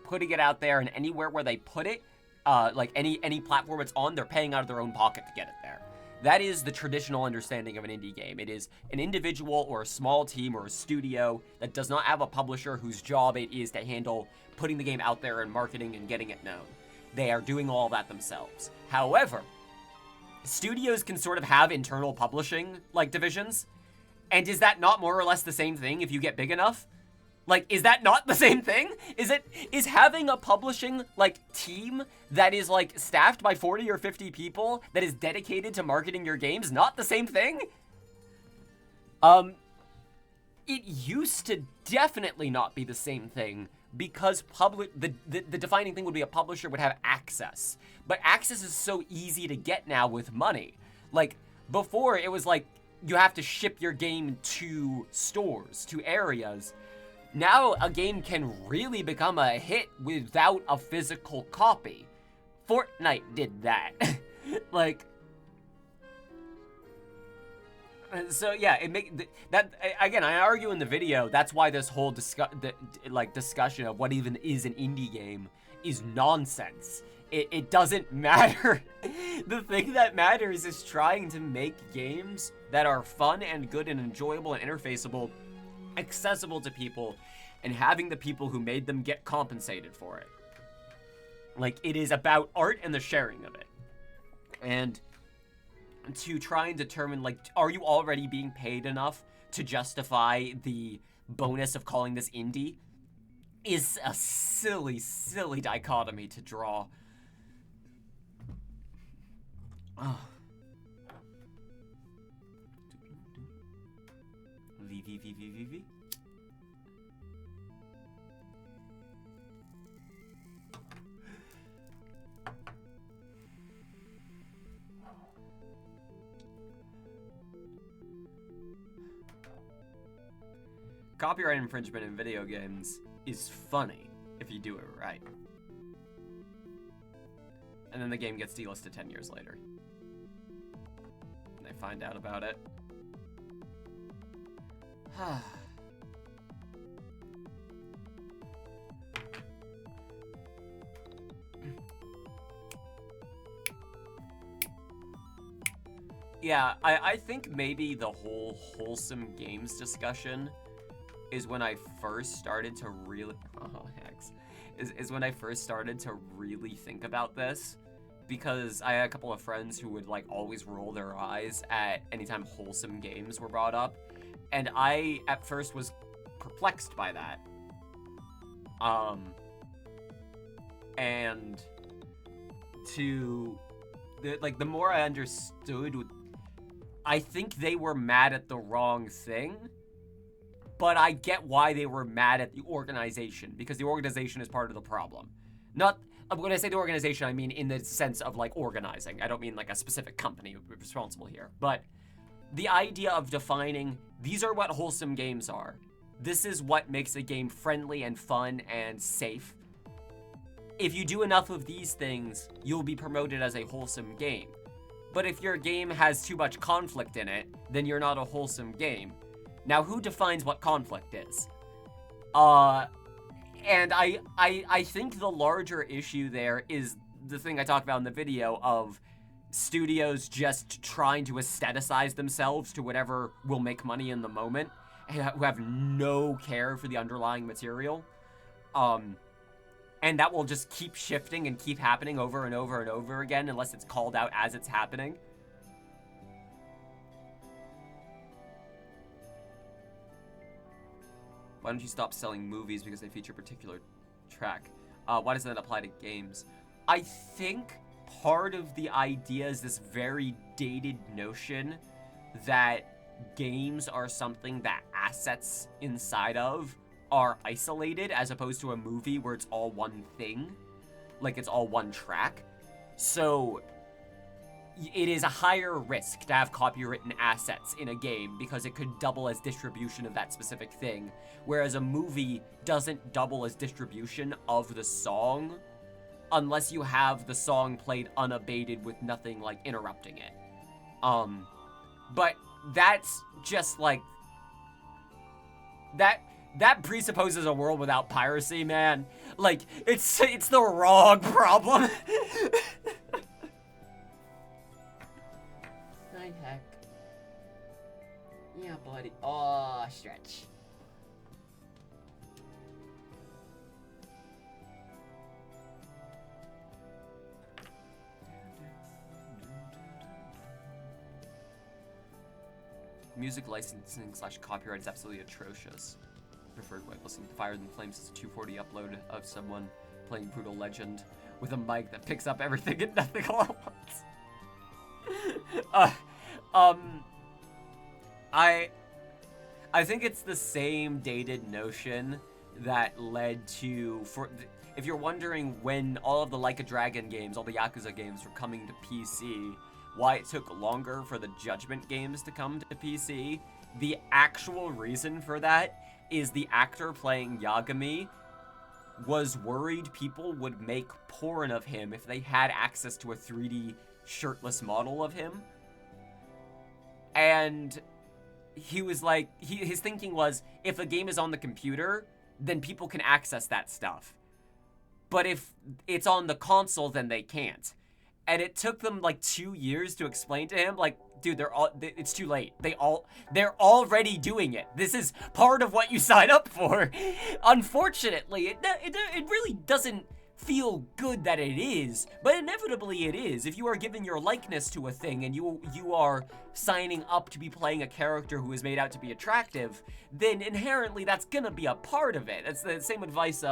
putting it out there, and anywhere where they put it, like any platform it's on, they're paying out of their own pocket to get it there. That is the traditional understanding of an indie game. It is an individual or a small team or a studio that does not have a publisher whose job it is to handle putting the game out there and marketing and getting it known. They are doing all that themselves. However, studios can sort of have internal publishing, like, divisions. And is that not more or less the same thing if you get big enough? Like, is that not the same thing? Is having a publishing, like, team that is, like, staffed by 40 or 50 people that is dedicated to marketing your games not the same thing? It used to definitely not be the same thing because the defining thing would be a publisher would have access. But access is so easy to get now with money. Like, before, it was like, you have to ship your game to stores, to areas. Now, a game can really become a hit without a physical copy. Fortnite did that. Like, so yeah, again, I argue in the video, that's why this whole discussion of what even is an indie game is nonsense. It doesn't matter. The thing that matters is trying to make games that are fun and good and enjoyable and interfaceable, accessible to people, and having the people who made them get compensated for it. Like, it is about art and the sharing of it. And to try and determine, like, are you already being paid enough to justify the bonus of calling this indie is a silly, silly dichotomy to draw. Oh. V. Copyright infringement in video games is funny if you do it right. And then the game gets delisted 10 years later. And they find out about it. Yeah, I think maybe the whole wholesome games discussion is when I first started to really... Oh, hex. Is when I first started to really think about this. Because I had a couple of friends who would, like, always roll their eyes at anytime wholesome games were brought up. And I, at first, was perplexed by that. And the more I understood, I think they were mad at the wrong thing. But I get why they were mad at the organization, because the organization is part of the problem. Not, when I say the organization, I mean in the sense of, like, organizing. I don't mean, like, a specific company responsible here. But the idea of defining, these are what wholesome games are. This is what makes a game friendly and fun and safe. If you do enough of these things, you'll be promoted as a wholesome game. But if your game has too much conflict in it, then you're not a wholesome game. Now, who defines what conflict is? And I think the larger issue there is the thing I talked about in the video of studios just trying to aestheticize themselves to whatever will make money in the moment, who have no care for the underlying material. And that will just keep shifting and keep happening over and over and over again unless it's called out as it's happening. Why don't you stop selling movies because they feature a particular track? Why doesn't that apply to games? I think part of the idea is this very dated notion that games are something that assets inside of are isolated, as opposed to a movie where it's all one thing, like it's all one track. So it is a higher risk to have copywritten assets in a game because it could double as distribution of that specific thing, whereas a movie doesn't double as distribution of the song unless you have the song played unabated with nothing like interrupting it. But that's just like that presupposes a world without piracy, man. Like, it's the wrong problem. Hi, heck. Yeah, buddy. Oh, stretch. Music licensing / copyright is absolutely atrocious. Preferred way of listening to Fire Than Flames is a 240 upload of someone playing Brutal Legend with a mic that picks up everything and nothing all at once. I think it's the same dated notion that led to, if you're wondering when all of the Like a Dragon games, all the Yakuza games were coming to PC, why it took longer for the Judgment games to come to PC, the actual reason for that is the actor playing Yagami was worried people would make porn of him if they had access to a 3D shirtless model of him. And he was like, his thinking was, if a game is on the computer, then people can access that stuff. But if it's on the console, then they can't. And it took them like 2 years to explain to him, like, dude, it's too late. They're already doing it. This is part of what you sign up for. Unfortunately, it really doesn't feel good that it is, but inevitably it is. If you are giving your likeness to a thing and you are signing up to be playing a character who is made out to be attractive, then inherently that's gonna be a part of it. That's the same advice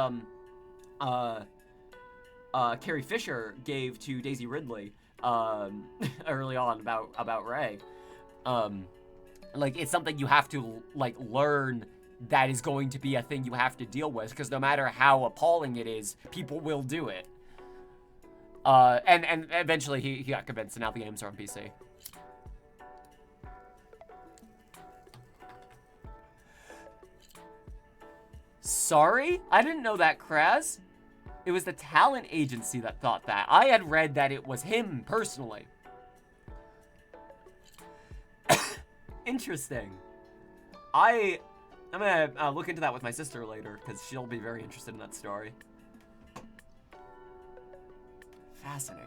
Carrie Fisher gave to Daisy Ridley early on about Ray. Like, it's something you have to like learn that is going to be a thing you have to deal with, because no matter how appalling it is, people will do it. And eventually he got convinced, and now the games are on PC. Sorry? I didn't know that, Kraz. It was the talent agency that thought that. I had read that it was him personally. Interesting. I'm gonna look into that with my sister later, because she'll be very interested in that story. Fascinating.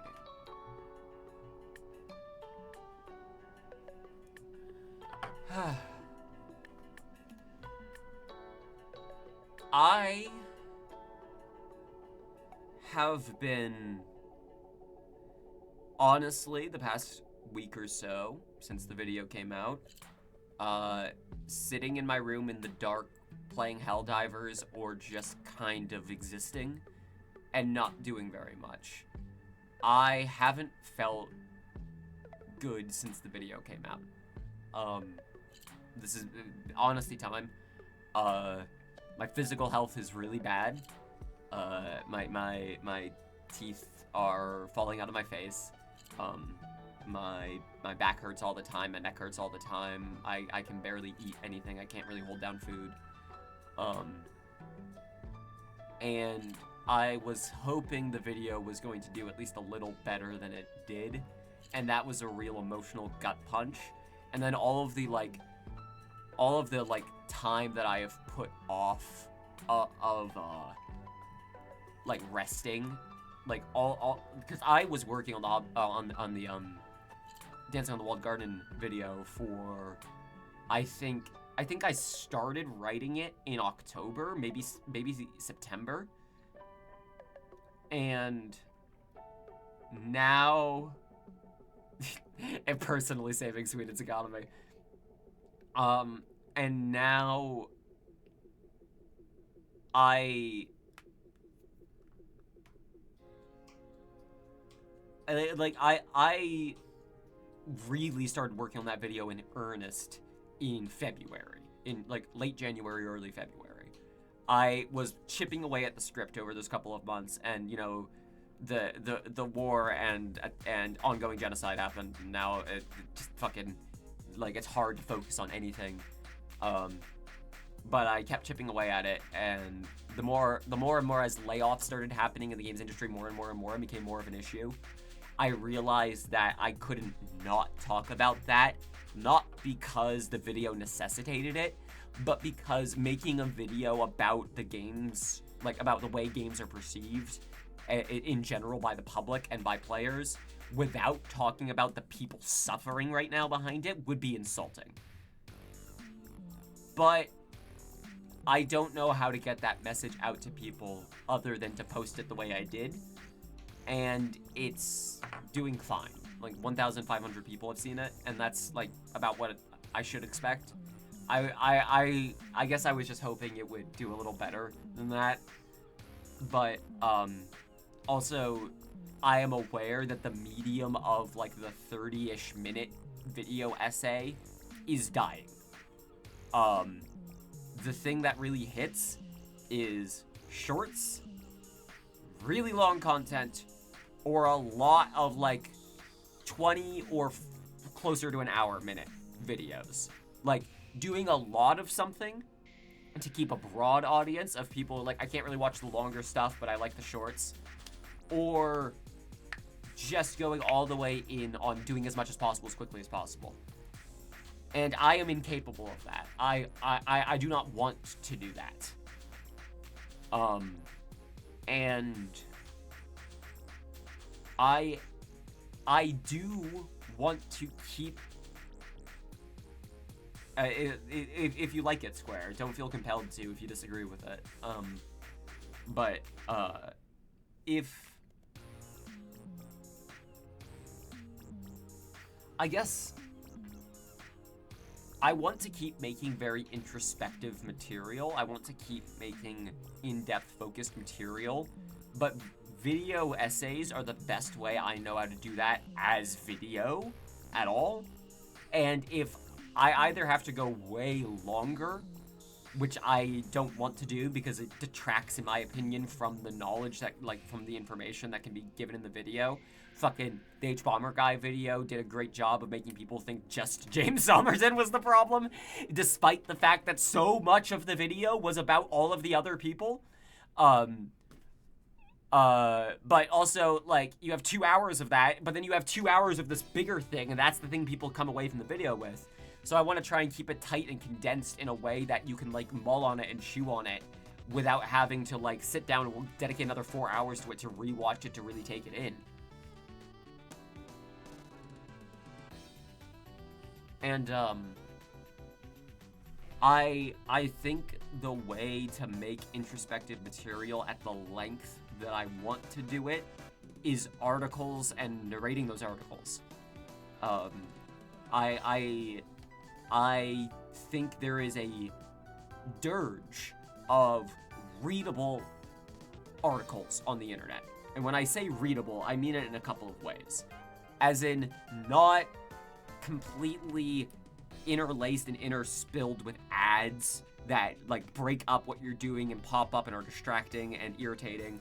I have been, honestly, the past week or so, since the video came out, sitting in my room in the dark, playing Helldivers, or just kind of existing, and not doing very much. I haven't felt good since the video came out. This is honesty time. My physical health is really bad. My teeth are falling out of my face. my back hurts all the time, my neck hurts all the time. I can barely eat anything. I can't really hold down food. And I was hoping the video was going to do at least a little better than it did, and that was a real emotional gut punch. And then all of the time that I have put off like resting, like all because I was working on the Dancing on the Walled Garden video for, I think I started writing it in October, maybe September, and now and personally saving Sweden's economy. And now I really started working on that video in earnest in February, in like late January, early February. I was chipping away at the script over those couple of months, and you know, the war and ongoing genocide happened, and now it just fucking, like, it's hard to focus on anything. But I kept chipping away at it, and the more and more as layoffs started happening in the games industry, more and more it became more of an issue. I realized that I couldn't not talk about that, not because the video necessitated it, but because making a video about the games, like about the way games are perceived in general by the public and by players, without talking about the people suffering right now behind it, would be insulting. But I don't know how to get that message out to people other than to post it the way I did. And it's doing fine. Like 1,500 people have seen it, and that's like about what I should expect. I guess I was just hoping it would do a little better than that. But also, I am aware that the medium of like the 30-ish minute video essay is dying. The thing that really hits is shorts, really long content, or a lot of like 20 or closer to an hour minute videos. Like doing a lot of something to keep a broad audience of people. Like, I can't really watch the longer stuff, but I like the shorts. Or just going all the way in on doing as much as possible as quickly as possible. And I am incapable of that. I do not want to do that. And I do want to keep. If you like it, Square, don't feel compelled to if you disagree with it. But if I guess I want to keep making very introspective material. I want to keep making in-depth focused material, but video essays are the best way I know how to do that as video at all. And if I either have to go way longer, which I don't want to do because it detracts, in my opinion, from the knowledge that, like, from the information that can be given in the video. Fucking the H-Bomber Guy video did a great job of making people think just James Somerson was the problem, despite the fact that so much of the video was about all of the other people. But also, like, you have 2 hours of that, but then you have 2 hours of this bigger thing, and that's the thing people come away from the video with. So I want to try and keep it tight and condensed in a way that you can, like, mull on it and chew on it without having to, like, sit down and dedicate another 4 hours to it to rewatch it to really take it in. And, I think the way to make introspective material at the length that I want to do it is articles and narrating those articles. I think there is a dirge of readable articles on the internet. And when I say readable, I mean it in a couple of ways. As in, not completely interlaced and interspilled with ads that, like, break up what you're doing and pop up and are distracting and irritating,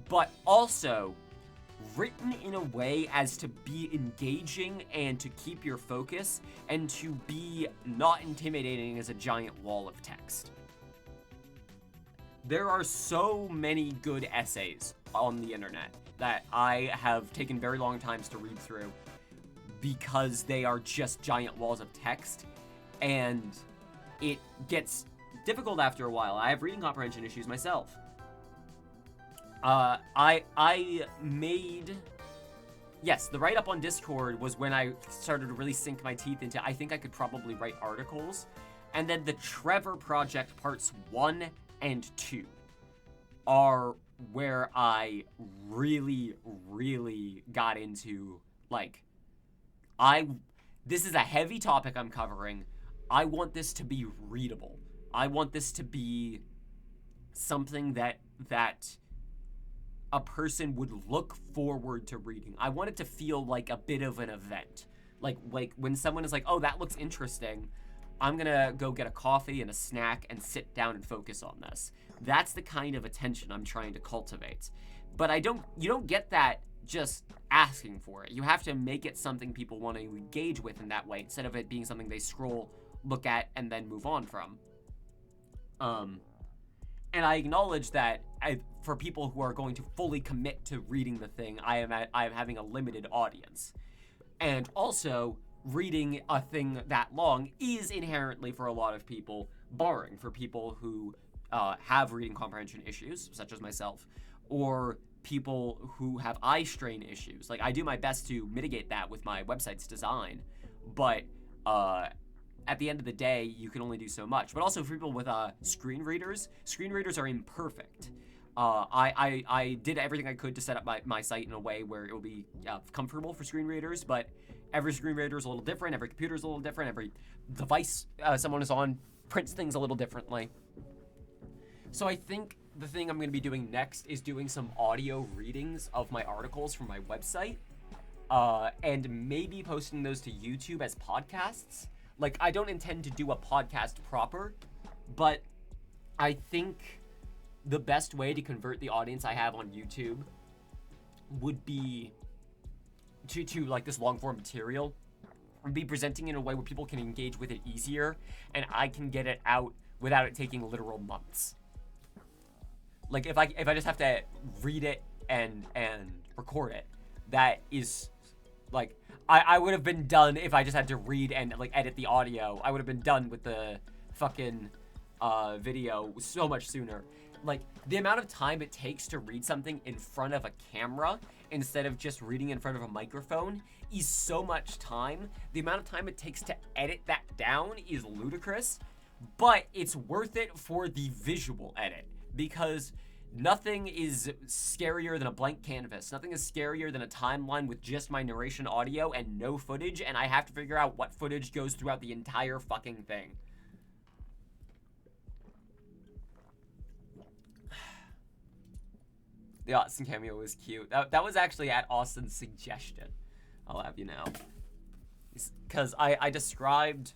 but also written in a way as to be engaging and to keep your focus and to be not intimidating as a giant wall of text. There are so many good essays on the internet that I have taken very long times to read through because they are just giant walls of text, and it gets difficult after a while. I have reading comprehension issues myself. Yes, the write-up on Discord was when I started to really sink my teeth into, I think I could probably write articles. And then the Trevor Project Parts 1 and 2 are where I really, really got into, like, this is a heavy topic I'm covering. I want this to be readable. I want this to be something that a person would look forward to reading. I want it to feel like a bit of an event. Like when someone is like, oh, that looks interesting, I'm gonna go get a coffee and a snack and sit down and focus on this. That's the kind of attention I'm trying to cultivate. But you don't get that just asking for it. You have to make it something people want to engage with in that way, instead of it being something they scroll, look at, and then move on from. And I acknowledge that for people who are going to fully commit to reading the thing, I am having a limited audience. And also, reading a thing that long is inherently, for a lot of people, boring for people who have reading comprehension issues, such as myself, or people who have eye strain issues. Like, I do my best to mitigate that with my website's design, but at the end of the day, you can only do so much. But also for people with screen readers are imperfect. I did everything I could to set up my site in a way where it will be comfortable for screen readers, but every screen reader is a little different, every computer is a little different, every device someone is on prints things a little differently. So I think the thing I'm going to be doing next is doing some audio readings of my articles from my website, and maybe posting those to YouTube as podcasts. Like, I don't intend to do a podcast proper, but I think the best way to convert the audience I have on YouTube would be to like this long form material, and be presenting in a way where people can engage with it easier, and I can get it out without it taking literal months. Like, if I just have to read it and record it, that is, like, I would have been done if I just had to read and, like, edit the audio. I would have been done with the fucking video so much sooner. Like, the amount of time it takes to read something in front of a camera instead of just reading in front of a microphone is so much time. The amount of time it takes to edit that down is ludicrous, but it's worth it for the visual edit, because nothing is scarier than a blank canvas. Nothing is scarier than a timeline with just my narration audio and no footage, and I have to figure out what footage goes throughout the entire fucking thing. The Austin cameo was cute. That was actually at Austin's suggestion. I'll have you know. Because I described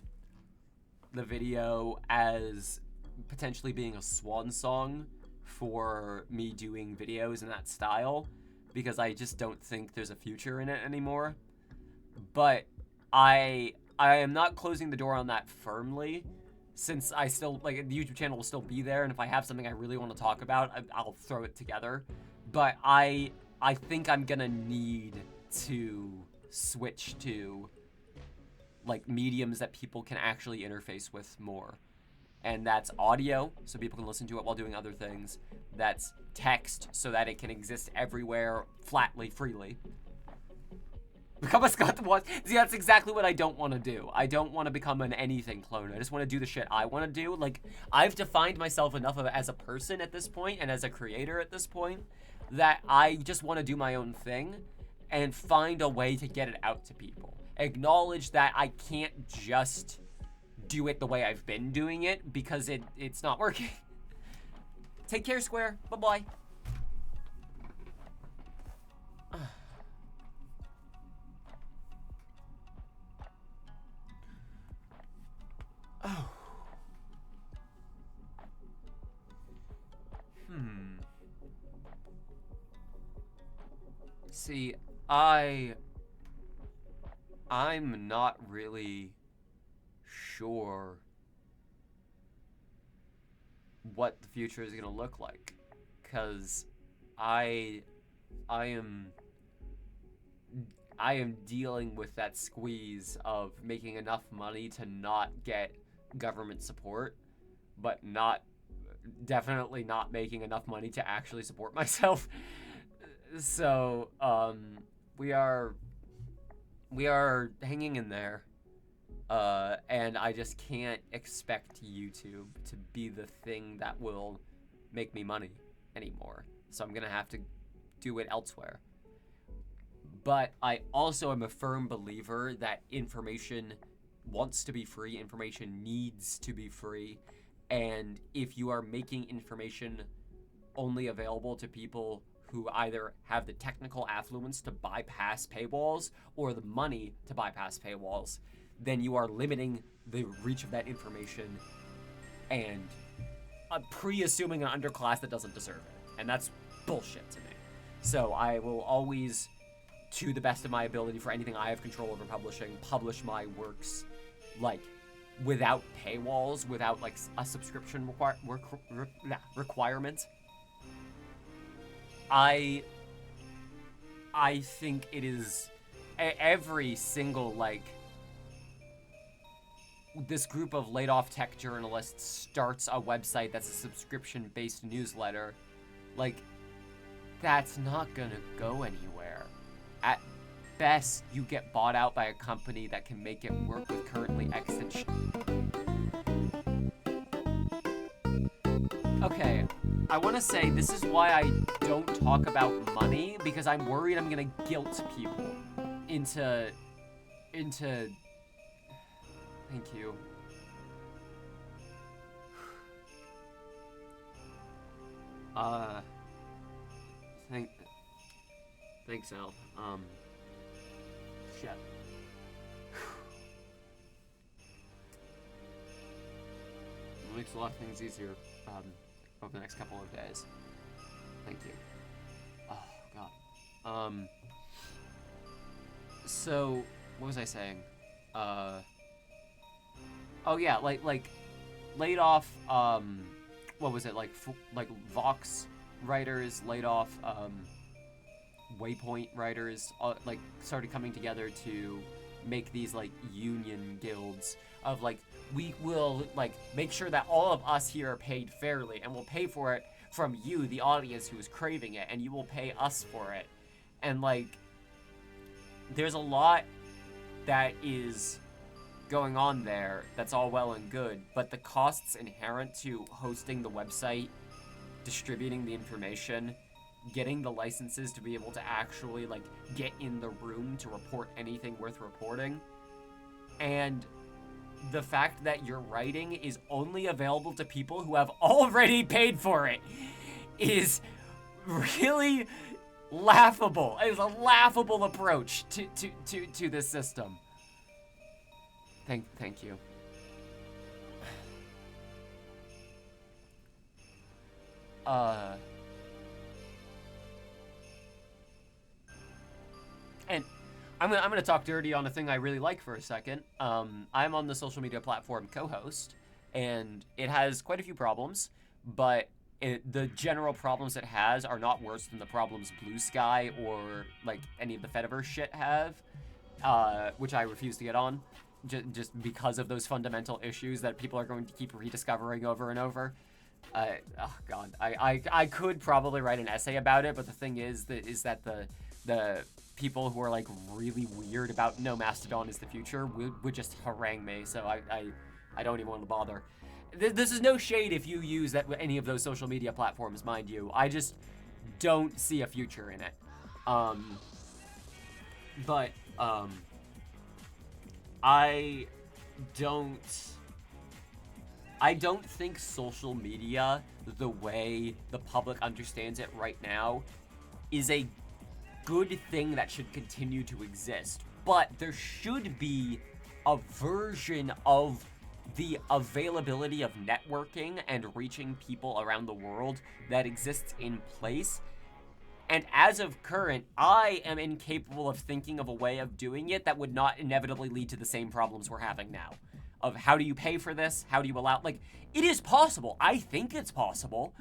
the video as potentially being a swan song for me doing videos in that style, because I just don't think there's a future in it anymore. But I am not closing the door on that firmly, since I still, like, the YouTube channel will still be there, and if I have something I really want to talk about, I'll throw it together. But I think I'm gonna need to switch to, like, mediums that people can actually interface with more. And that's audio, so people can listen to it while doing other things. That's text, so that it can exist everywhere, flatly, freely. Become a Scott the Watch. See, that's exactly what I don't want to do. I don't want to become an anything clone. I just want to do the shit I want to do. Like, I've defined myself enough as a person at this point, and as a creator at this point, that I just want to do my own thing and find a way to get it out to people. Acknowledge that I can't just do it the way I've been doing it, because it's not working. Take care, Square. Bye-bye. Oh. See, I'm not really sure what the future is gonna look like, cause I I am I am dealing with that squeeze of making enough money to not get government support, but definitely not making enough money to actually support myself. So, we are we are hanging in there. And I just can't expect YouTube to be the thing that will make me money anymore. So I'm gonna have to do it elsewhere. But I also am a firm believer that information wants to be free, information needs to be free, and if you are making information only available to people who either have the technical affluence to bypass paywalls or the money to bypass paywalls, then you are limiting the reach of that information and pre-assuming an underclass that doesn't deserve it. And that's bullshit to me. So I will always, to the best of my ability for anything I have control over publishing, publish my works, like, without paywalls, without, like, a subscription requirement. I think it is every single, like, this group of laid-off tech journalists starts a website that's a subscription-based newsletter. Like, that's not gonna go anywhere. At best, you get bought out by a company that can make it work with currently extant Okay, I want to say this is why I don't talk about money, because I'm worried I'm gonna guilt people into Thank you. Thanks, Al. Shit. It makes a lot of things easier, over the next couple of days. Thank you. Oh, God. So, what was I saying? Oh yeah, like laid off, what was it, like Vox writers, laid off, Waypoint writers, like, started coming together to make these, like, union guilds of, like, we will, like, make sure that all of us here are paid fairly, and we'll pay for it from you, the audience who is craving it, and you will pay us for it. And, like, there's a lot that is going on there that's all well and good, but the costs inherent to hosting the website, distributing the information, getting the licenses to be able to actually, like, get in the room to report anything worth reporting, and the fact that your writing is only available to people who have already paid for it is really laughable. It is a laughable approach to this system. Thank you. And I'm gonna talk dirty on a thing I really like for a second. I'm on the social media platform Co-Host, and it has quite a few problems, but the general problems it has are not worse than the problems Blue Sky or, like, any of the Fediverse shit have, which I refuse to get on, just because of those fundamental issues that people are going to keep rediscovering over and over. Oh god, I could probably write an essay about it, but the thing is that the people who are, like, really weird about no, Mastodon is the future would just harangue me, so I don't even want to bother. This is no shade if you use any of those social media platforms, mind you. I just don't see a future in it. I don't think social media, the way the public understands it right now, is a good thing that should continue to exist. But there should be a version of the availability of networking and reaching people around the world that exists in place. And as of current, I am incapable of thinking of a way of doing it that would not inevitably lead to the same problems we're having now. Of how do you pay for this? How do you allow... Like, it is possible. I think it's possible.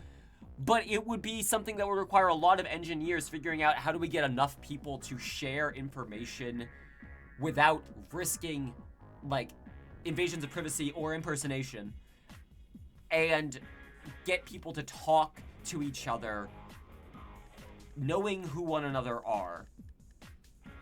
But it would be something that would require a lot of engineers figuring out how do we get enough people to share information without risking, like, invasions of privacy or impersonation, and get people to talk to each other knowing who one another are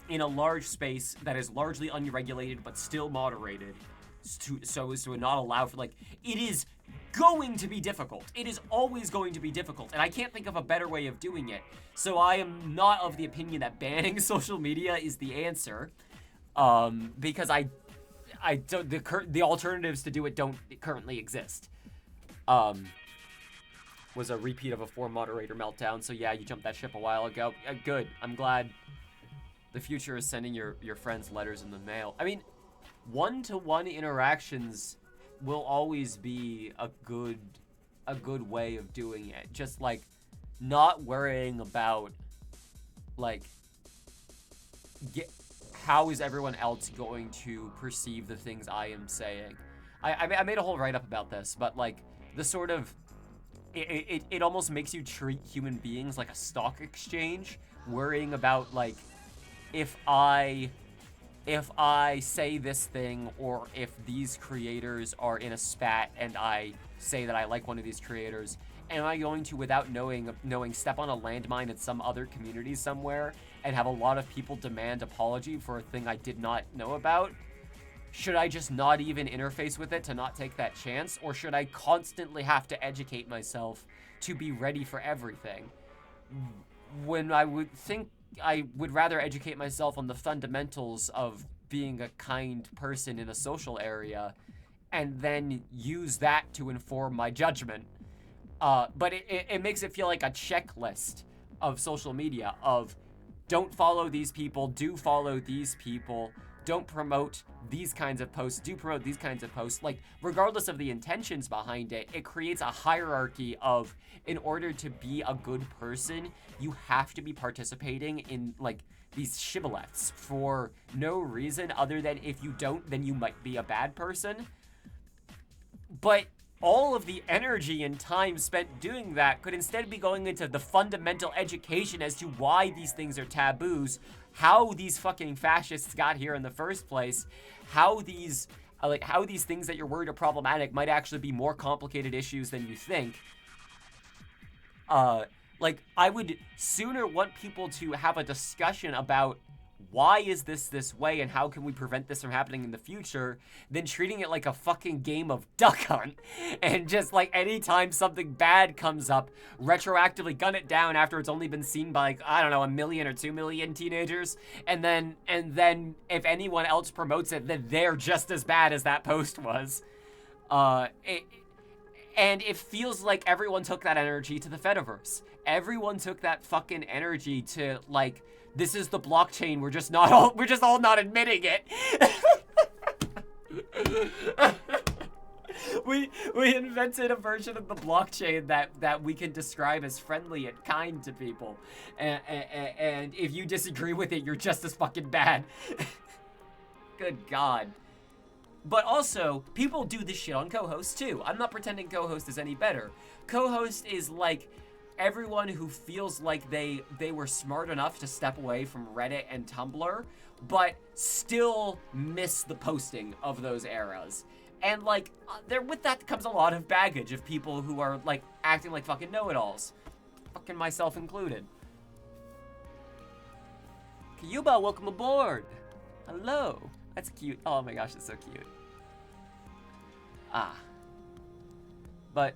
in a large space that is largely unregulated but still moderated, so as to not allow for, like, it is going to be difficult. It is always going to be difficult, and I can't think of a better way of doing it. So I am not of the opinion that banning social media is the answer, because I don't, the alternatives to do it don't currently exist. Was a repeat of a 4-moderator meltdown, so yeah, you jumped that ship a while ago. Good. I'm glad the future is sending your friends letters in the mail. I mean, one-to-one interactions will always be a good way of doing it. Just, like, not worrying about, like, how is everyone else going to perceive the things I am saying. I made a whole write-up about this, but, like, the sort of... It almost makes you treat human beings like a stock exchange, worrying about, like, if I say this thing, or if these creators are in a spat and I say that I like one of these creators, am I going to, without knowing, step on a landmine in some other community somewhere and have a lot of people demand apology for a thing I did not know about? Should I just not even interface with it to not take that chance? Or should I constantly have to educate myself to be ready for everything? When I would think I would rather educate myself on the fundamentals of being a kind person in a social area and then use that to inform my judgment. But it makes it feel like a checklist of social media of don't follow these people, do follow these people, don't promote these kinds of posts, do promote these kinds of posts. Like, regardless of the intentions behind it, it creates a hierarchy of, in order to be a good person, you have to be participating in, like, these shibboleths for no reason other than if you don't, then you might be a bad person. But all of the energy and time spent doing that could instead be going into the fundamental education as to why these things are taboos, how these fucking fascists got here in the first place, how these things that you're worried are problematic might actually be more complicated issues than you think. Like, I would sooner want people to have a discussion about why is this way and how can we prevent this from happening in the future than treating it like a fucking game of Duck Hunt and just, like, anytime something bad comes up, retroactively gun it down after it's only been seen by, like, I don't know, 1 million or 2 million teenagers, and then if anyone else promotes it, then they're just as bad as that post was. And it feels like everyone took that energy to the Fediverse. Everyone took that fucking energy to, like, this is the blockchain, we're just all not admitting it. We invented a version of the blockchain that we can describe as friendly and kind to people. And if you disagree with it, you're just as fucking bad. Good God. But also, people do this shit on co-host too. I'm not pretending co-host is any better. Co-host is like everyone who feels like they were smart enough to step away from Reddit and Tumblr, but still miss the posting of those eras. And, like, there with that comes a lot of baggage of people who are, like, acting like fucking know-it-alls. Fucking myself included. Kyuba, welcome aboard. Hello. That's cute. Oh my gosh, that's so cute. But,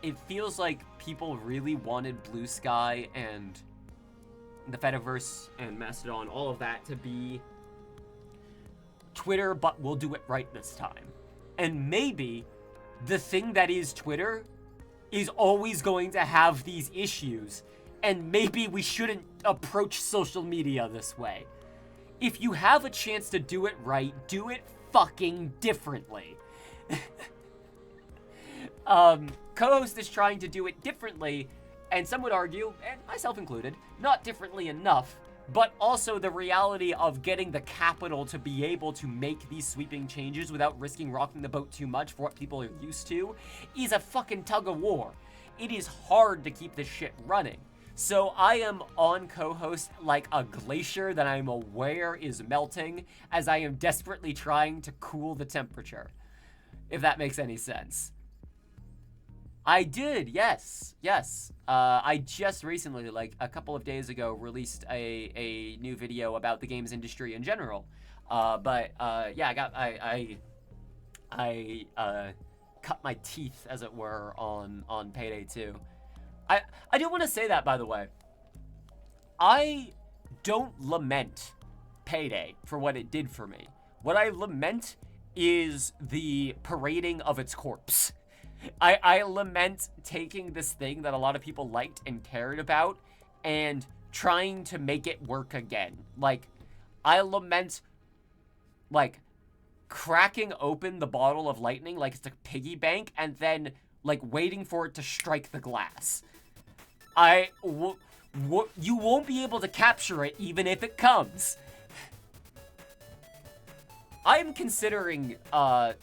it feels like people really wanted Blue Sky and the Fediverse and Mastodon, all of that, to be Twitter, but we'll do it right this time. And maybe the thing that is Twitter is always going to have these issues, and maybe we shouldn't approach social media this way. If you have a chance to do it right, do it fucking differently. Co-host is trying to do it differently, and some would argue, and myself included, not differently enough, but also the reality of getting the capital to be able to make these sweeping changes without risking rocking the boat too much for what people are used to is a fucking tug of war. It is hard to keep this shit running. So I am on co-host like a glacier that I'm aware is melting as I am desperately trying to cool the temperature, if that makes any sense. I did, yes. I just recently, like a couple of days ago, released a new video about the games industry in general. Yeah, I cut my teeth, as it were, on Payday 2. I do want to say that, by the way. I don't lament Payday for what it did for me. What I lament is the parading of its corpse. I lament taking this thing that a lot of people liked and cared about and trying to make it work again. Like, I lament, like, cracking open the bottle of lightning like it's a piggy bank and then, like, waiting for it to strike the glass. You won't be able to capture it even if it comes. I'm considering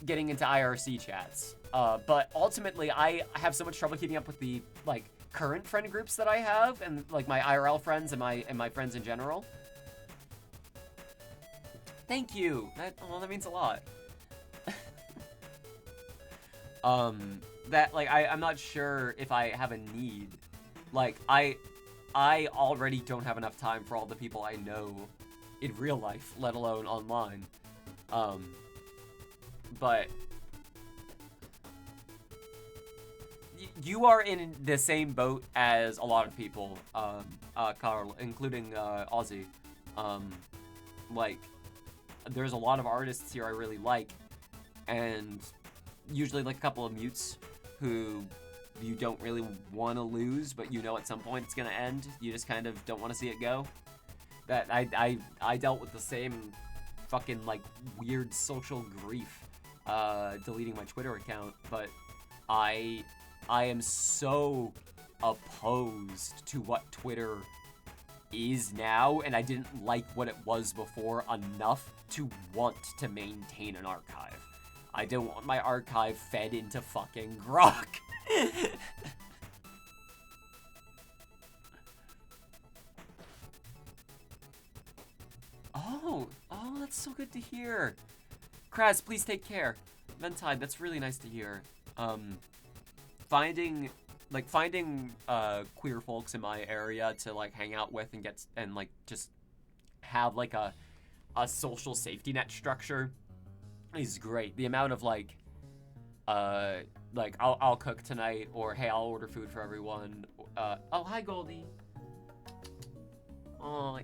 getting into IRC chats, but ultimately I have so much trouble keeping up with the like current friend groups that I have and like my IRL friends and my friends in general. Thank you. That means a lot. That like I'm not sure if I have a need. Like I already don't have enough time for all the people I know in real life, let alone online. But you are in the same boat as a lot of people, Carl, including Aussie. Like, there's a lot of artists here I really like, and usually like a couple of mutes who you don't really want to lose, but you know at some point it's gonna end. You just kind of don't want to see it go. That I dealt with the same fucking like weird social grief deleting my Twitter account, but I am so opposed to what Twitter is now, and I didn't like what it was before enough to want to maintain an archive. I don't want my archive fed into fucking Grok. Oh, that's so good to hear. Kraz, please take care. Ventide, that's really nice to hear. Finding queer folks in my area to like hang out with and get and like just have like a social safety net structure is great. The amount of like I'll cook tonight, or hey, I'll order food for everyone. Oh, hi Goldie. Oh,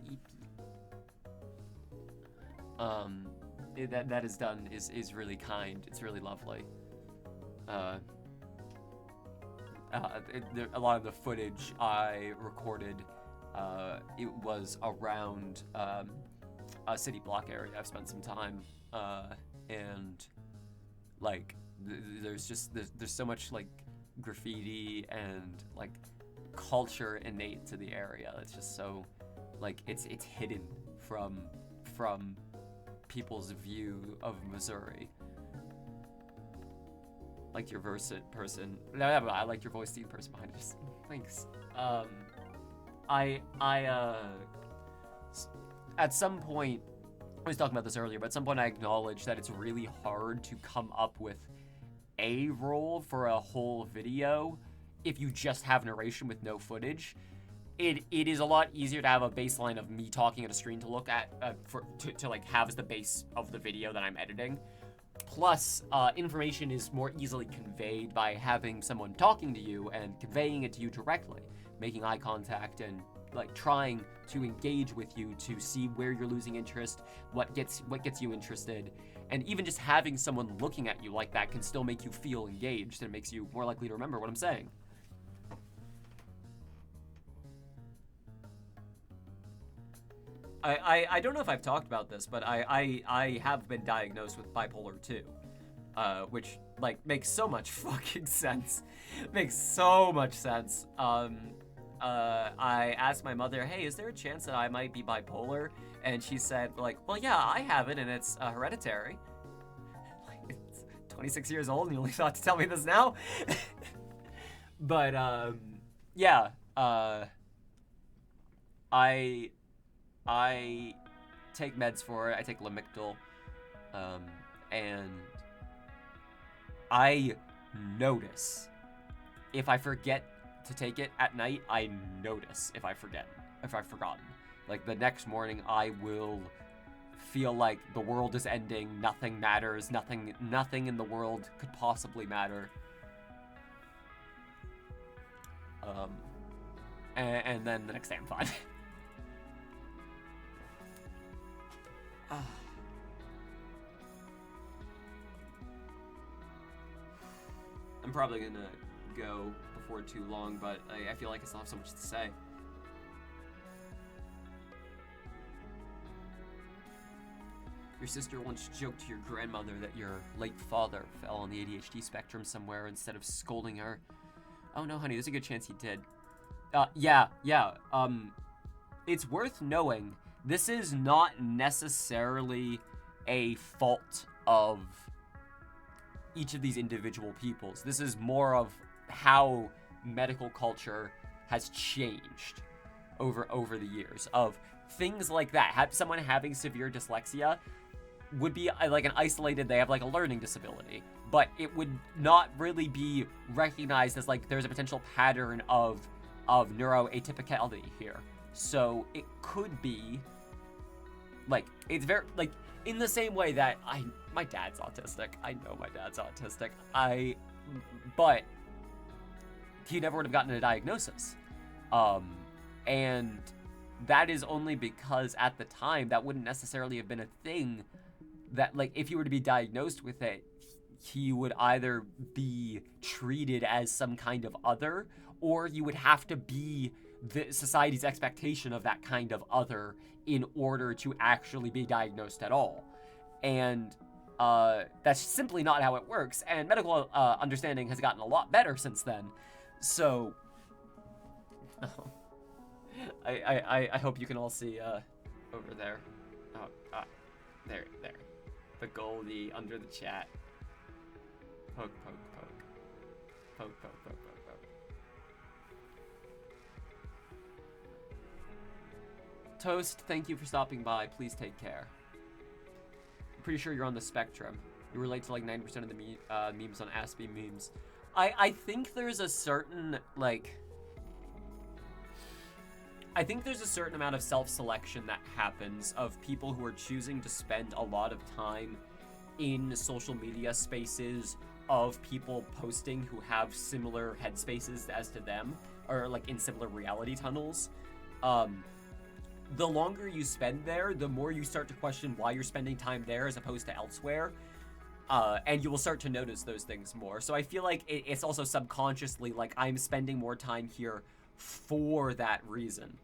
that is done is really kind. It's really lovely. A lot of the footage I recorded, it was around a city block area. I've spent some time, and like there's so much like graffiti and like culture innate to the area. It's just so like it's hidden from people's view of Missouri. Liked your Versit person. No, I liked your voice to the person behind it. Just thanks. At some point, I was talking about this earlier, but at some point I acknowledged that it's really hard to come up with a role for a whole video if you just have narration with no footage. It is a lot easier to have a baseline of me talking at a screen to look at to like have as the base of the video that I'm editing. Plus, information is more easily conveyed by having someone talking to you and conveying it to you directly, making eye contact and like trying to engage with you to see where you're losing interest, what gets you interested, and even just having someone looking at you like that can still make you feel engaged and makes you more likely to remember what I'm saying. I don't know if I've talked about this, but I have been diagnosed with bipolar 2, which like makes so much fucking sense. Makes so much sense. I asked my mother, hey, is there a chance that I might be bipolar? And she said, like, well, yeah, I have it, and it's hereditary. Like, it's 26 years old, and you only thought to tell me this now? But, yeah, I take meds for it. I take Lamictal, and I notice if I forget to take it at night. I notice if I've forgotten. Like, the next morning, I will feel like the world is ending. Nothing matters. Nothing in the world could possibly matter. And then the next day I'm fine. I'm probably gonna go before too long, but I feel like I still have so much to say. Your sister once joked to your grandmother that your late father fell on the ADHD spectrum somewhere instead of scolding her. Oh no, honey, there's a good chance he did. Yeah. It's worth knowing this is not necessarily a fault of each of these individual peoples. This is more of how medical culture has changed over the years. Of things like that. Someone having severe dyslexia would be like an isolated, they have like a learning disability, but it would not really be recognized as like there's a potential pattern of neuroatypicality here. So it could be like, it's very like in the same way that my dad's autistic. I know my dad's autistic. But he never would have gotten a diagnosis. And that is only because at the time that wouldn't necessarily have been a thing that, like, if you were to be diagnosed with it, he would either be treated as some kind of other, or you would have to be the society's expectation of that kind of other in order to actually be diagnosed at all. And that's simply not how it works. And medical understanding has gotten a lot better since then. So I hope you can all see over there. There. The Goldie under the chat. Poke. Toast, thank you for stopping by. Please take care. I'm pretty sure you're on the spectrum. You relate to like 90% of the memes on Aspie memes. I think there's a certain, like... I think there's a certain amount of self-selection that happens of people who are choosing to spend a lot of time in social media spaces of people posting who have similar headspaces as to them, or like in similar reality tunnels. The longer you spend there, the more you start to question why you're spending time there as opposed to elsewhere. And you will start to notice those things more. So I feel like it's also subconsciously like I'm spending more time here for that reason.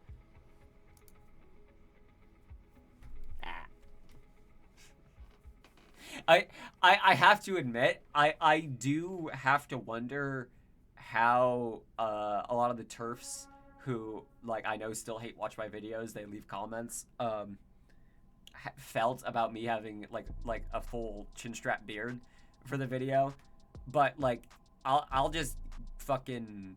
I have to admit, I do have to wonder how a lot of the TERFs who, like, I know still hate watch my videos, they leave comments, felt about me having like a full chin strap beard for the video. But like I'll just fucking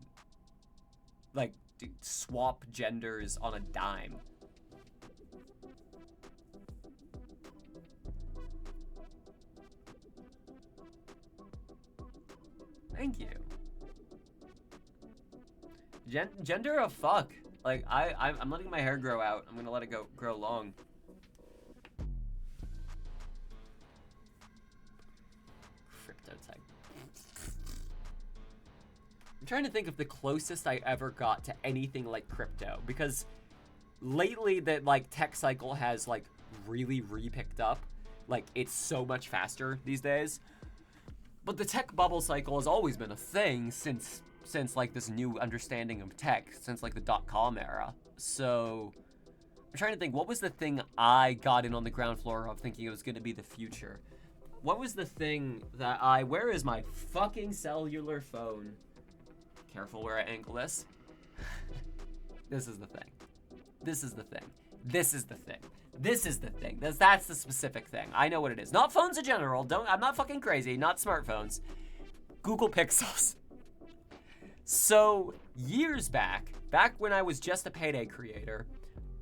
like swap genders on a dime. Thank you. Gender of fuck. Like I'm letting my hair grow out. I'm gonna let it grow long. Crypto tech. I'm trying to think of the closest I ever got to anything like crypto, because lately that like tech cycle has like really picked up. Like it's so much faster these days. But the tech bubble cycle has always been a thing since like this new understanding of tech, since like the .com era. So I'm trying to think, what was the thing I got in on the ground floor of thinking it was going to be the future? What was the thing that where is my fucking cellular phone? Careful where I angle this. This is the thing. This is the thing. This is the thing. This is the thing. That's the specific thing. I know what it is. Not phones in general. I'm not fucking crazy. Not smartphones. Google Pixels. So, years back when I was just a Payday creator,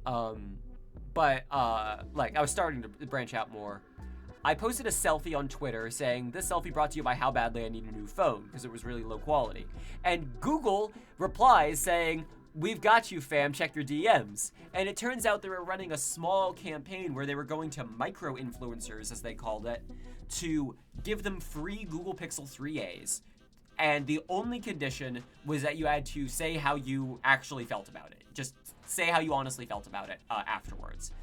like, I was starting to branch out more, I posted a selfie on Twitter saying, this selfie brought to you by how badly I need a new phone, because it was really low quality. And Google replies saying, we've got you, fam, check your DMs. And it turns out they were running a small campaign where they were going to micro-influencers, as they called it, to give them free Google Pixel 3As. And the only condition was that you had to say how you actually felt about it. Just say how you honestly felt about it afterwards.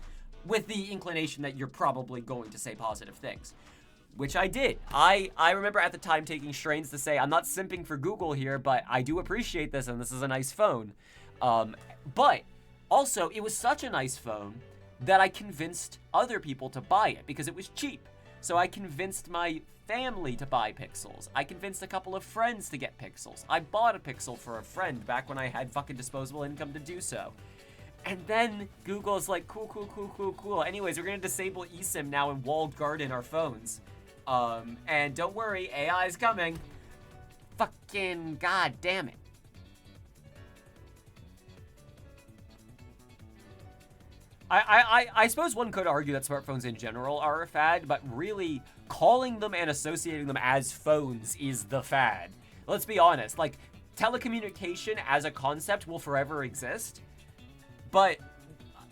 With the inclination that you're probably going to say positive things. Which I did. I remember at the time taking strains to say, I'm not simping for Google here, but I do appreciate this, and this is a nice phone. But also, it was such a nice phone that I convinced other people to buy it because it was cheap. So I convinced my family to buy Pixels. I convinced a couple of friends to get Pixels. I bought a Pixel for a friend back when I had fucking disposable income to do so. And then Google's like, cool. Anyways, we're gonna disable eSIM now and walled garden our phones. And don't worry, AI is coming. Fucking god damn it. I suppose one could argue that smartphones in general are a fad, but really calling them and associating them as phones is the fad. Let's be honest, like, telecommunication as a concept will forever exist, but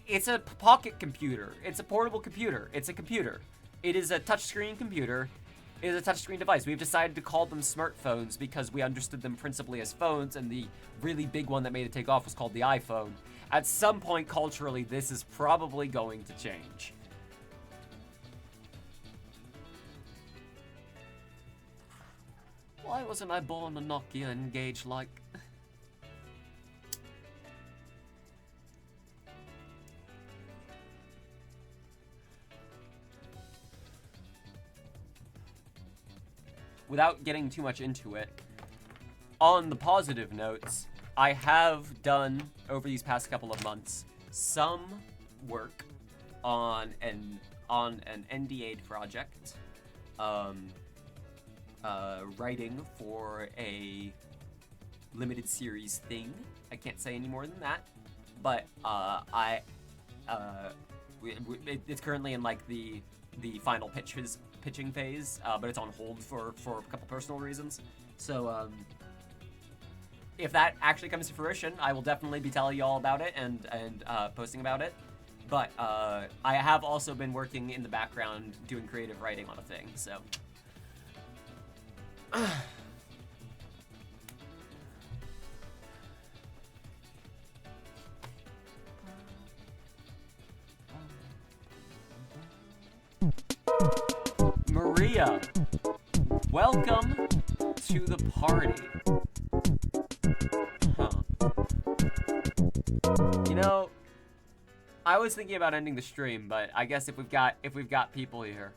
it's a pocket computer. It's a portable computer. It's a computer. It is a touchscreen computer. It is a touchscreen device. We've decided to call them smartphones because we understood them principally as phones, and the really big one that made it take off was called the iPhone. At some point, culturally, this is probably going to change. Why wasn't I born a Nokia Engage-like? Without getting too much into it, on the positive notes, I have done, over these past couple of months, some work on an NDA'd project, writing for a limited series thing. I can't say any more than that, but it's currently in like the final pitching phase, but it's on hold for a couple personal reasons. So if that actually comes to fruition, I will definitely be telling you all about it and posting about it. But I have also been working in the background doing creative writing on a thing, so. Maria, welcome to the party. You know, I was thinking about ending the stream, but I guess if we've got people here,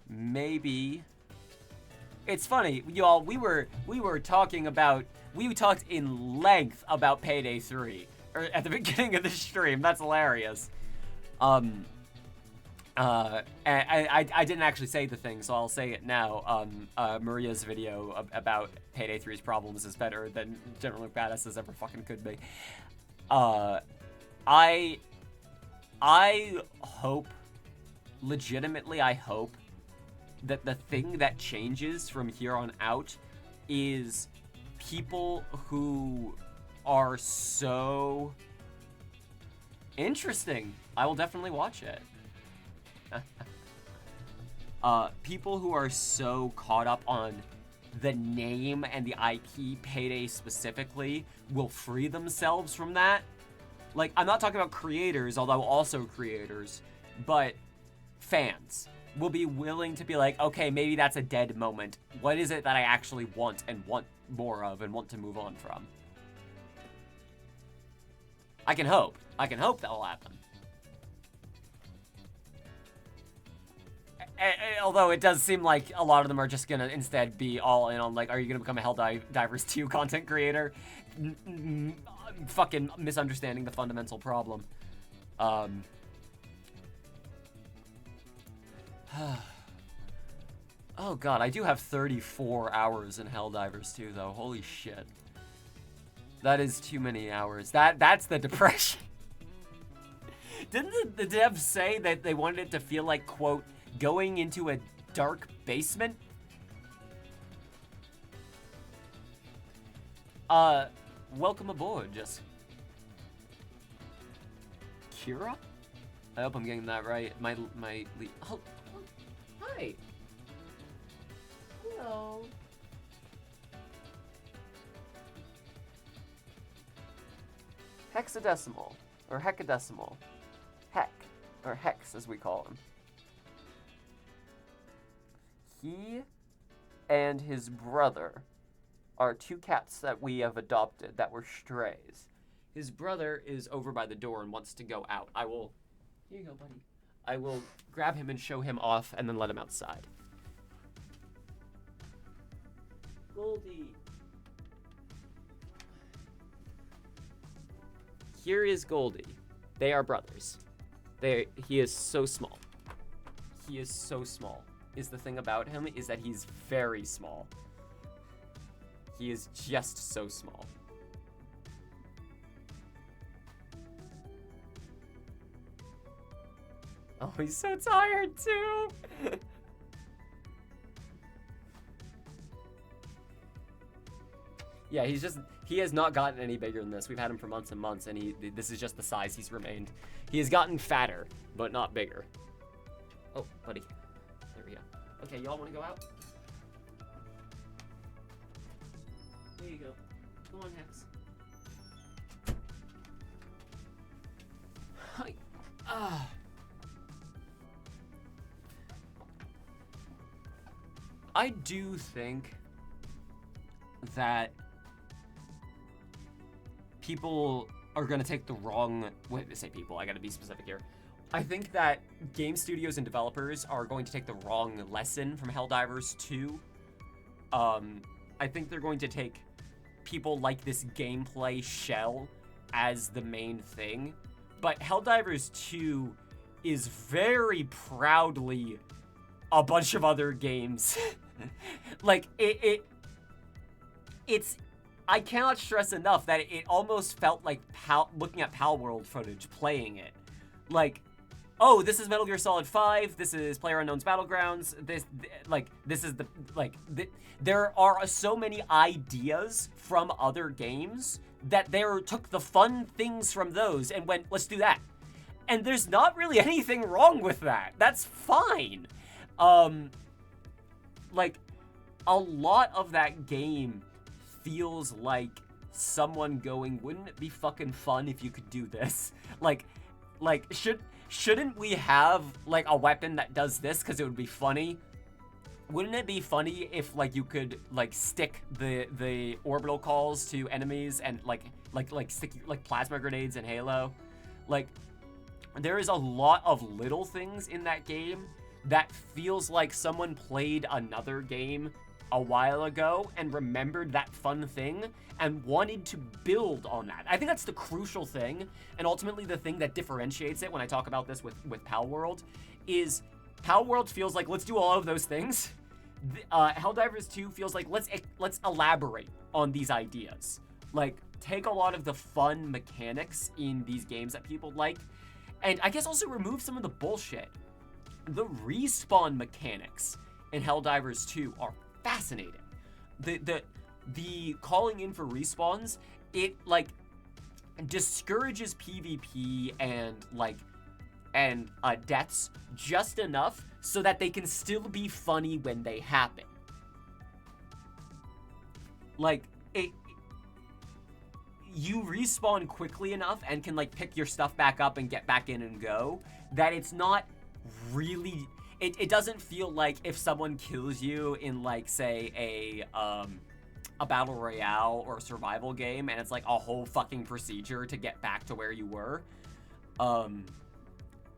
maybe. It's funny, y'all. We talked in length about Payday 3 at the beginning of the stream. That's hilarious. And I didn't actually say the thing, so I'll say it now. Maria's video about Payday 3's problems is better than General McBadass ever fucking could be. I hope, legitimately I hope, that the thing that changes from here on out is people who are so interesting. I will definitely watch it. People who are so caught up on the name and the IP Payday specifically will free themselves from that. Like, I'm not talking about creators, although also creators, but fans will be willing to be like, okay, maybe that's a dead moment. What is it that I actually want and want more of and want to move on from? I can hope that will happen. Although it does seem like a lot of them are just gonna instead be all in on, like, are you gonna become a Helldivers 2 content creator? fucking misunderstanding the fundamental problem. Oh god, I do have 34 hours in Helldivers 2 though. Holy shit. That is too many hours. That's the depression. Didn't the devs say that they wanted it to feel like, quote, going into a dark basement? Welcome aboard, just Kira? I hope I'm getting that right. Oh, hi. Hello. Hexadecimal, or hecadecimal. Heck, or Hex as we call him. He and his brother are two cats that we have adopted that were strays. His brother is over by the door and wants to go out. Here you go, buddy. I will grab him and show him off and then let him outside. Goldie. Here is Goldie. They are brothers. He is so small. He is so small. Is the thing about him is that he's very small. He is just so small. Oh, he's so tired too. Yeah, he has not gotten any bigger than this. We've had him for months and months, and this is just the size he's remained. He has gotten fatter, but not bigger. Oh, buddy. There we go. Okay, y'all want to go out? There you go. Come on, Hex. Hi. I do think that people are going to take the wrong... Wait, I say people, I gotta be specific here. I think that game studios and developers are going to take the wrong lesson from Helldivers 2. I think they're going to take people like this gameplay shell as the main thing. But Helldivers 2 is very proudly a bunch of other games. Like, it's... I cannot stress enough that it almost felt like looking at Pal World footage, playing it. Like, oh, this is Metal Gear Solid 5, this is PlayerUnknown's Battlegrounds, there are so many ideas from other games that they took the fun things from those and went, let's do that. And there's not really anything wrong with that. That's fine. Like, a lot of that game feels like someone going, wouldn't it be fucking fun if you could do this? Like, shouldn't we have, like, a weapon that does this because it would be funny? Wouldn't it be funny if, like, you could, like, stick the orbital calls to enemies and, like stick, like, plasma grenades in Halo? Like, there is a lot of little things in that game that feels like someone played another game a while ago and remembered that fun thing and wanted to build on that. I think that's the crucial thing, and ultimately the thing that differentiates it when I talk about this with Pal World is Pal World feels like, let's do all of those things. Helldivers 2 feels like, let's elaborate on these ideas. Like, take a lot of the fun mechanics in these games that people like, and I guess also remove some of the bullshit. The respawn mechanics in Helldivers 2 are fascinating. The calling in for respawns, it, like, discourages PvP and deaths just enough so that they can still be funny when they happen. Like, you respawn quickly enough and can, like, pick your stuff back up and get back in and go, that it's not really... It doesn't feel like if someone kills you in, like, say, a battle royale or a survival game, and it's, like, a whole fucking procedure to get back to where you were.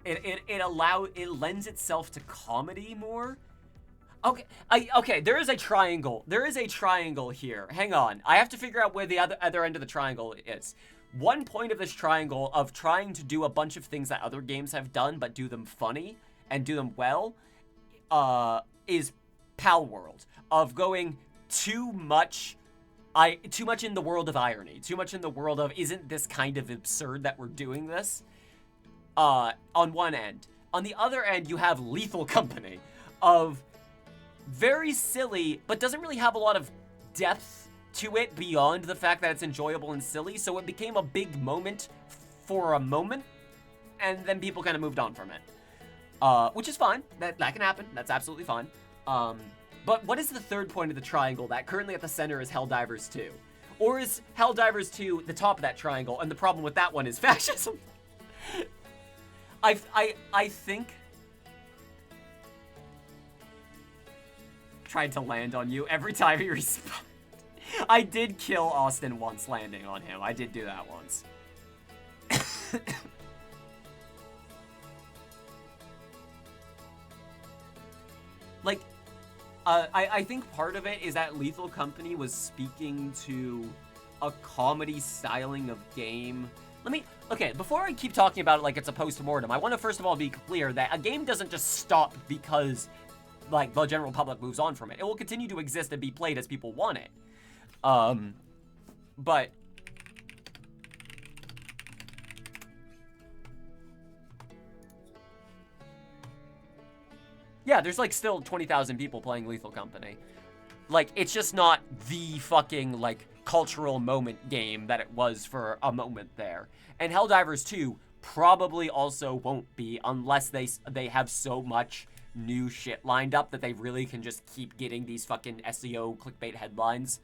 It lends itself to comedy more. Okay, there is a triangle. There is a triangle here. Hang on. I have to figure out where the other end of the triangle is. one point of this triangle of trying to do a bunch of things that other games have done, but do them funny and do them well, is Pal World, of going too much in the world of irony, too much in the world of, isn't this kind of absurd that we're doing this? On one end. On the other end, you have Lethal Company, of very silly, but doesn't really have a lot of depth to it beyond the fact that it's enjoyable and silly, so it became a big moment for a moment, and then people kind of moved on from it. Which is fine. That can happen. That's absolutely fine. But what is the third point of the triangle that currently at the center is Helldivers 2? Or is Helldivers 2 the top of that triangle, and the problem with that one is fascism? I think... Tried to land on you every time he respawned. I did kill Austin once landing on him. I did do that once. Like, I think part of it is that Lethal Company was speaking to a comedy styling of game. Okay, before I keep talking about it like it's a post-mortem, I want to first of all be clear that a game doesn't just stop because, like, the general public moves on from it. It will continue to exist and be played as people want it. But... yeah, there's, like, still 20,000 people playing Lethal Company. Like, it's just not the fucking, like, cultural moment game that it was for a moment there. And Helldivers 2 probably also won't be unless they have so much new shit lined up that they really can just keep getting these fucking SEO clickbait headlines.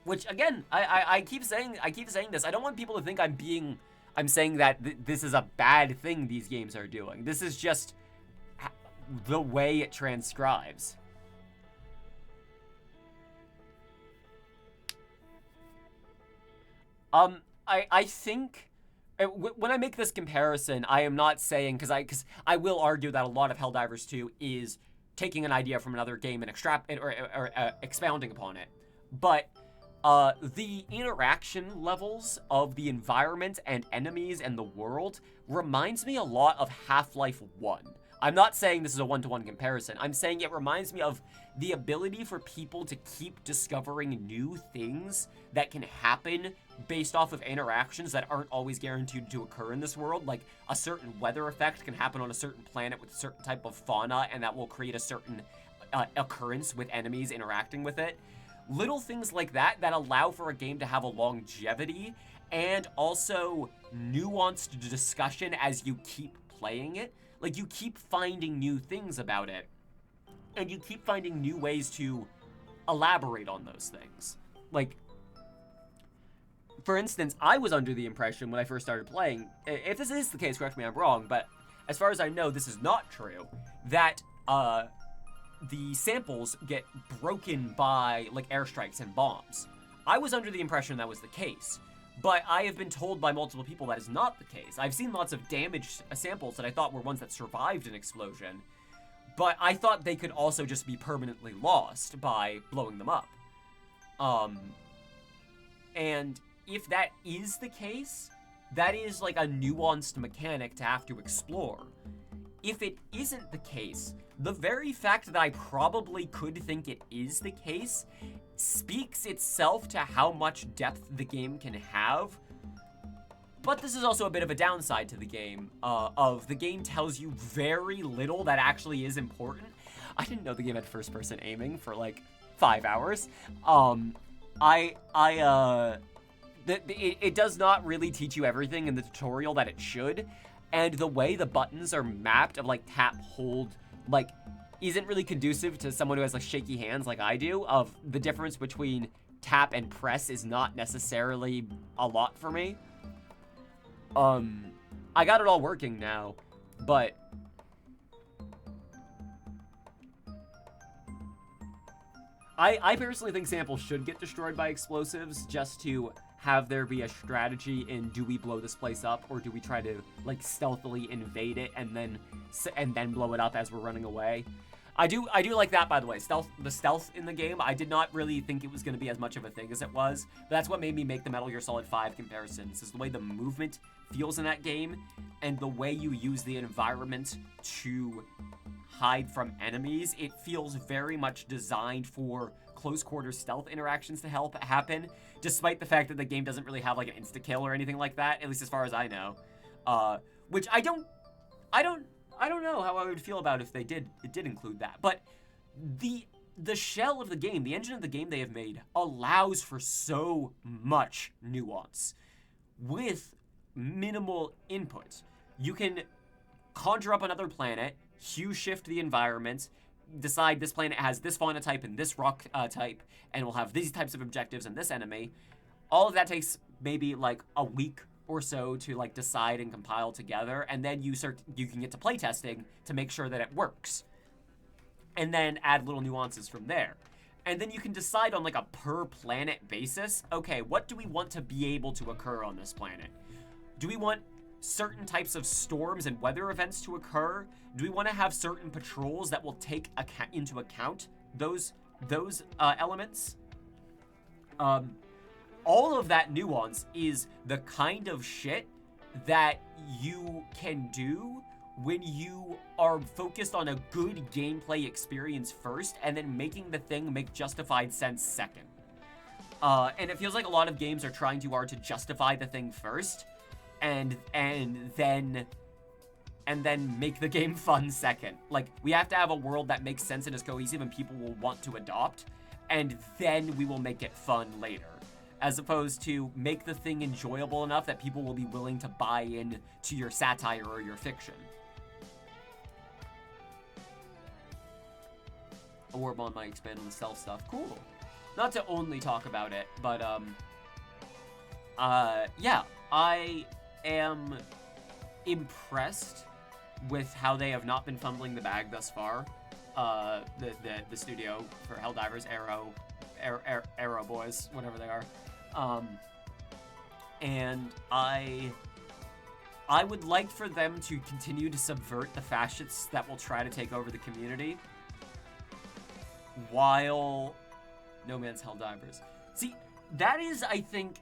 Which, again, I keep saying this. I don't want people to think I'm saying that this is a bad thing these games are doing. This is just the way it transcribes. I think when I make this comparison, I am not saying, because I will argue that a lot of Helldivers 2 is taking an idea from another game and expounding upon it. But the interaction levels of the environment and enemies and the world reminds me a lot of Half-Life 1. I'm not saying this is a one-to-one comparison. I'm saying it reminds me of the ability for people to keep discovering new things that can happen based off of interactions that aren't always guaranteed to occur in this world. Like, a certain weather effect can happen on a certain planet with a certain type of fauna, and that will create a certain occurrence with enemies interacting with it. Little things like that allow for a game to have a longevity and also nuanced discussion as you keep playing it. Like, you keep finding new things about it, and you keep finding new ways to elaborate on those things. Like, for instance, I was under the impression when I first started playing, if this is the case, correct me if I'm wrong, but as far as I know, this is not true, that the samples get broken by, like, airstrikes and bombs. I was under the impression that was the case. But I have been told by multiple people that is not the case. I've seen lots of damaged samples that I thought were ones that survived an explosion, but I thought they could also just be permanently lost by blowing them up. And if that is the case, that is like a nuanced mechanic to have to explore. If it isn't the case, the very fact that I probably could think it is the case speaks itself to how much depth the game can have. But this is also a bit of a downside to the game, of the game tells you very little that actually is important. I didn't know the game had first-person aiming for, like, 5 hours. It does not really teach you everything in the tutorial that it should, and the way the buttons are mapped of, like, tap, hold, like, isn't really conducive to someone who has, like, shaky hands like I do. Of the difference between tap and press is not necessarily a lot for me. I got it all working now, but I personally think samples should get destroyed by explosives just to have there be a strategy in, do we blow this place up, or do we try to, like, stealthily invade it and then blow it up as we're running away. I do like that, by the way. The stealth in the game, I did not really think it was going to be as much of a thing as it was. But that's what made me make the Metal Gear Solid 5 comparisons, is the way the movement feels in that game, and the way you use the environment to hide from enemies. It feels very much designed for close quarter stealth interactions to help happen, despite the fact that the game doesn't really have like an insta-kill or anything like that, at least as far as I know. Which I don't know how I would feel about if it did include that. But the shell of the game, the engine of the game they have made, allows for so much nuance with minimal input. You can conjure up another planet, hue shift the environment, decide this planet has this fauna type and this rock type, and will have these types of objectives and this enemy. All of that takes maybe like a week or so to like decide and compile together, and then you can get to playtesting to make sure that it works, and then add little nuances from there. And then you can decide on like a per planet basis, okay, what do we want to be able to occur on this planet? Do we want certain types of storms and weather events to occur? Do we want to have certain patrols that will take into account those elements? All of that nuance is the kind of shit that you can do when you are focused on a good gameplay experience first, and then making the thing make justified sense second. And it feels like a lot of games are trying too hard to justify the thing first, and then make the game fun second. Like, we have to have a world that makes sense and is cohesive and people will want to adopt, and then we will make it fun later. As opposed to make the thing enjoyable enough that people will be willing to buy in to your satire or your fiction. A Warbond might expand on the stealth stuff. Cool. Not to only talk about it, but, yeah, I am impressed with how they have not been fumbling the bag thus far. The studio for Helldivers, Arrow Boys, whatever they are. And I would like for them to continue to subvert the fascists that will try to take over the community, while No Man's Helldivers. See, that is, I think,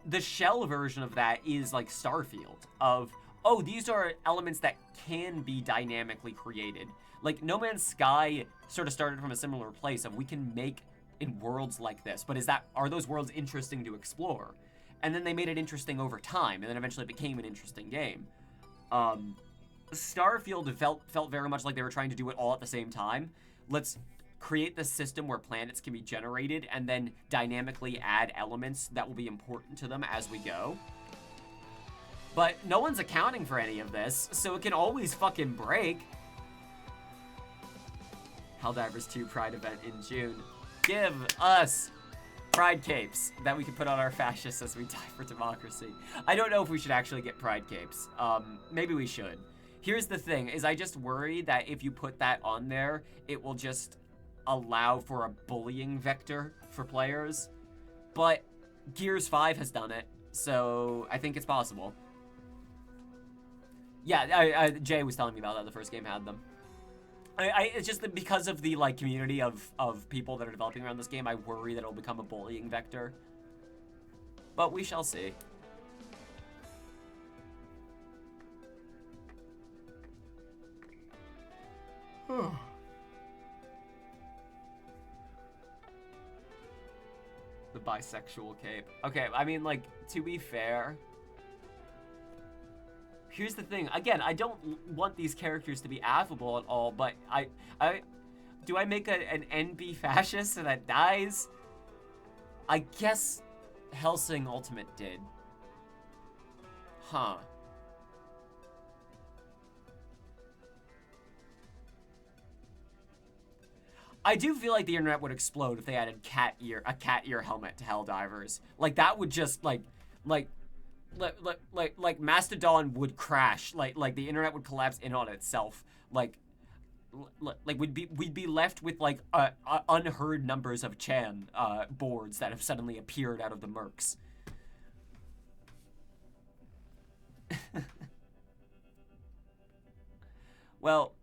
the shell version of that is like Starfield, of, oh, these are elements that can be dynamically created. Like, No Man's Sky sort of started from a similar place of, we can make in worlds like this, but are those worlds interesting to explore? And then they made it interesting over time, and then eventually it became an interesting game. Starfield felt very much like they were trying to do it all at the same time. Let's create the system where planets can be generated, and then dynamically add elements that will be important to them as we go. But no one's accounting for any of this, so it can always fucking break. Helldivers 2 Pride event in June. Give us pride capes that we can put on our fascists as we die for democracy. I don't know if we should actually get pride capes. Maybe we should. Here's the thing, is I just worry that if you put that on there, it will just allow for a bullying vector for players. But Gears 5 has done it, so I think it's possible. Yeah, Jay was telling me about that. The first game had them. It's just that because of the like community of people that are developing around this game, I worry that it'll become a bullying vector. But we shall see. The bisexual cape. Okay, I mean, like, to be fair, here's the thing. Again, I don't want these characters to be affable at all, but do I make an NB fascist that dies? I guess Hellsing Ultimate did. Huh. I do feel like the internet would explode if they added a cat ear helmet to Helldivers. Like, that would just like Mastodon would crash. Like the internet would collapse in on itself. Like we'd be left with like unheard numbers of Chan boards that have suddenly appeared out of the murks. Well,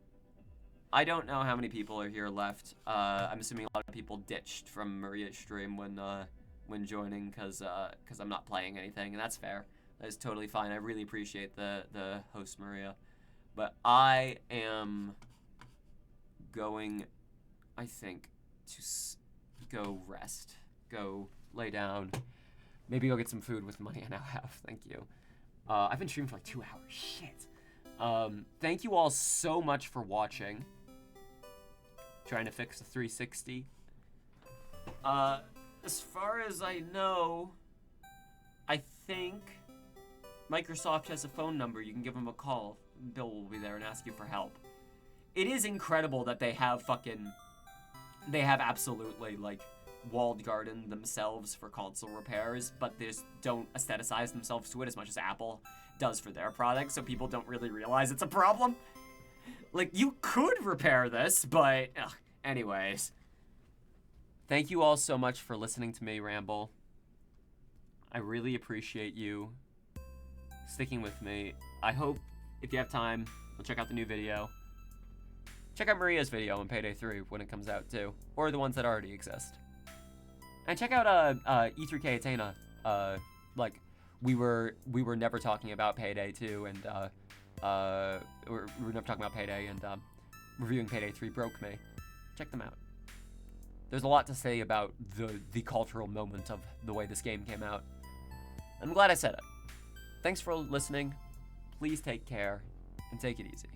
I don't know how many people are here left. I'm assuming a lot of people ditched from Maria's stream when joining, cause I'm not playing anything, and that's fair. That is totally fine. I really appreciate the host, Maria. But I am going, I think, to go rest. Go lay down. Maybe go get some food with the money I now have. Thank you. I've been streaming for like 2 hours. Shit. Thank you all so much for watching. Trying to fix the 360. As far as I know, I think Microsoft has a phone number. You can give them a call. Bill will be there and ask you for help. It is incredible that they have absolutely, like, walled garden themselves for console repairs, but they just don't aestheticize themselves to it as much as Apple does for their products, so people don't really realize it's a problem. Like, you could repair this, but anyways. Thank you all so much for listening to me ramble. I really appreciate you sticking with me. I hope, if you have time, you'll check out the new video. Check out Maria's video on Payday 3 when it comes out, too. Or the ones that already exist. And check out E3K Athena. Like, we were never talking about Payday 2, and we were never talking about Payday, and reviewing Payday 3 broke me. Check them out. There's a lot to say about the cultural moment of the way this game came out. I'm glad I said it. Thanks for listening. Please take care, and take it easy.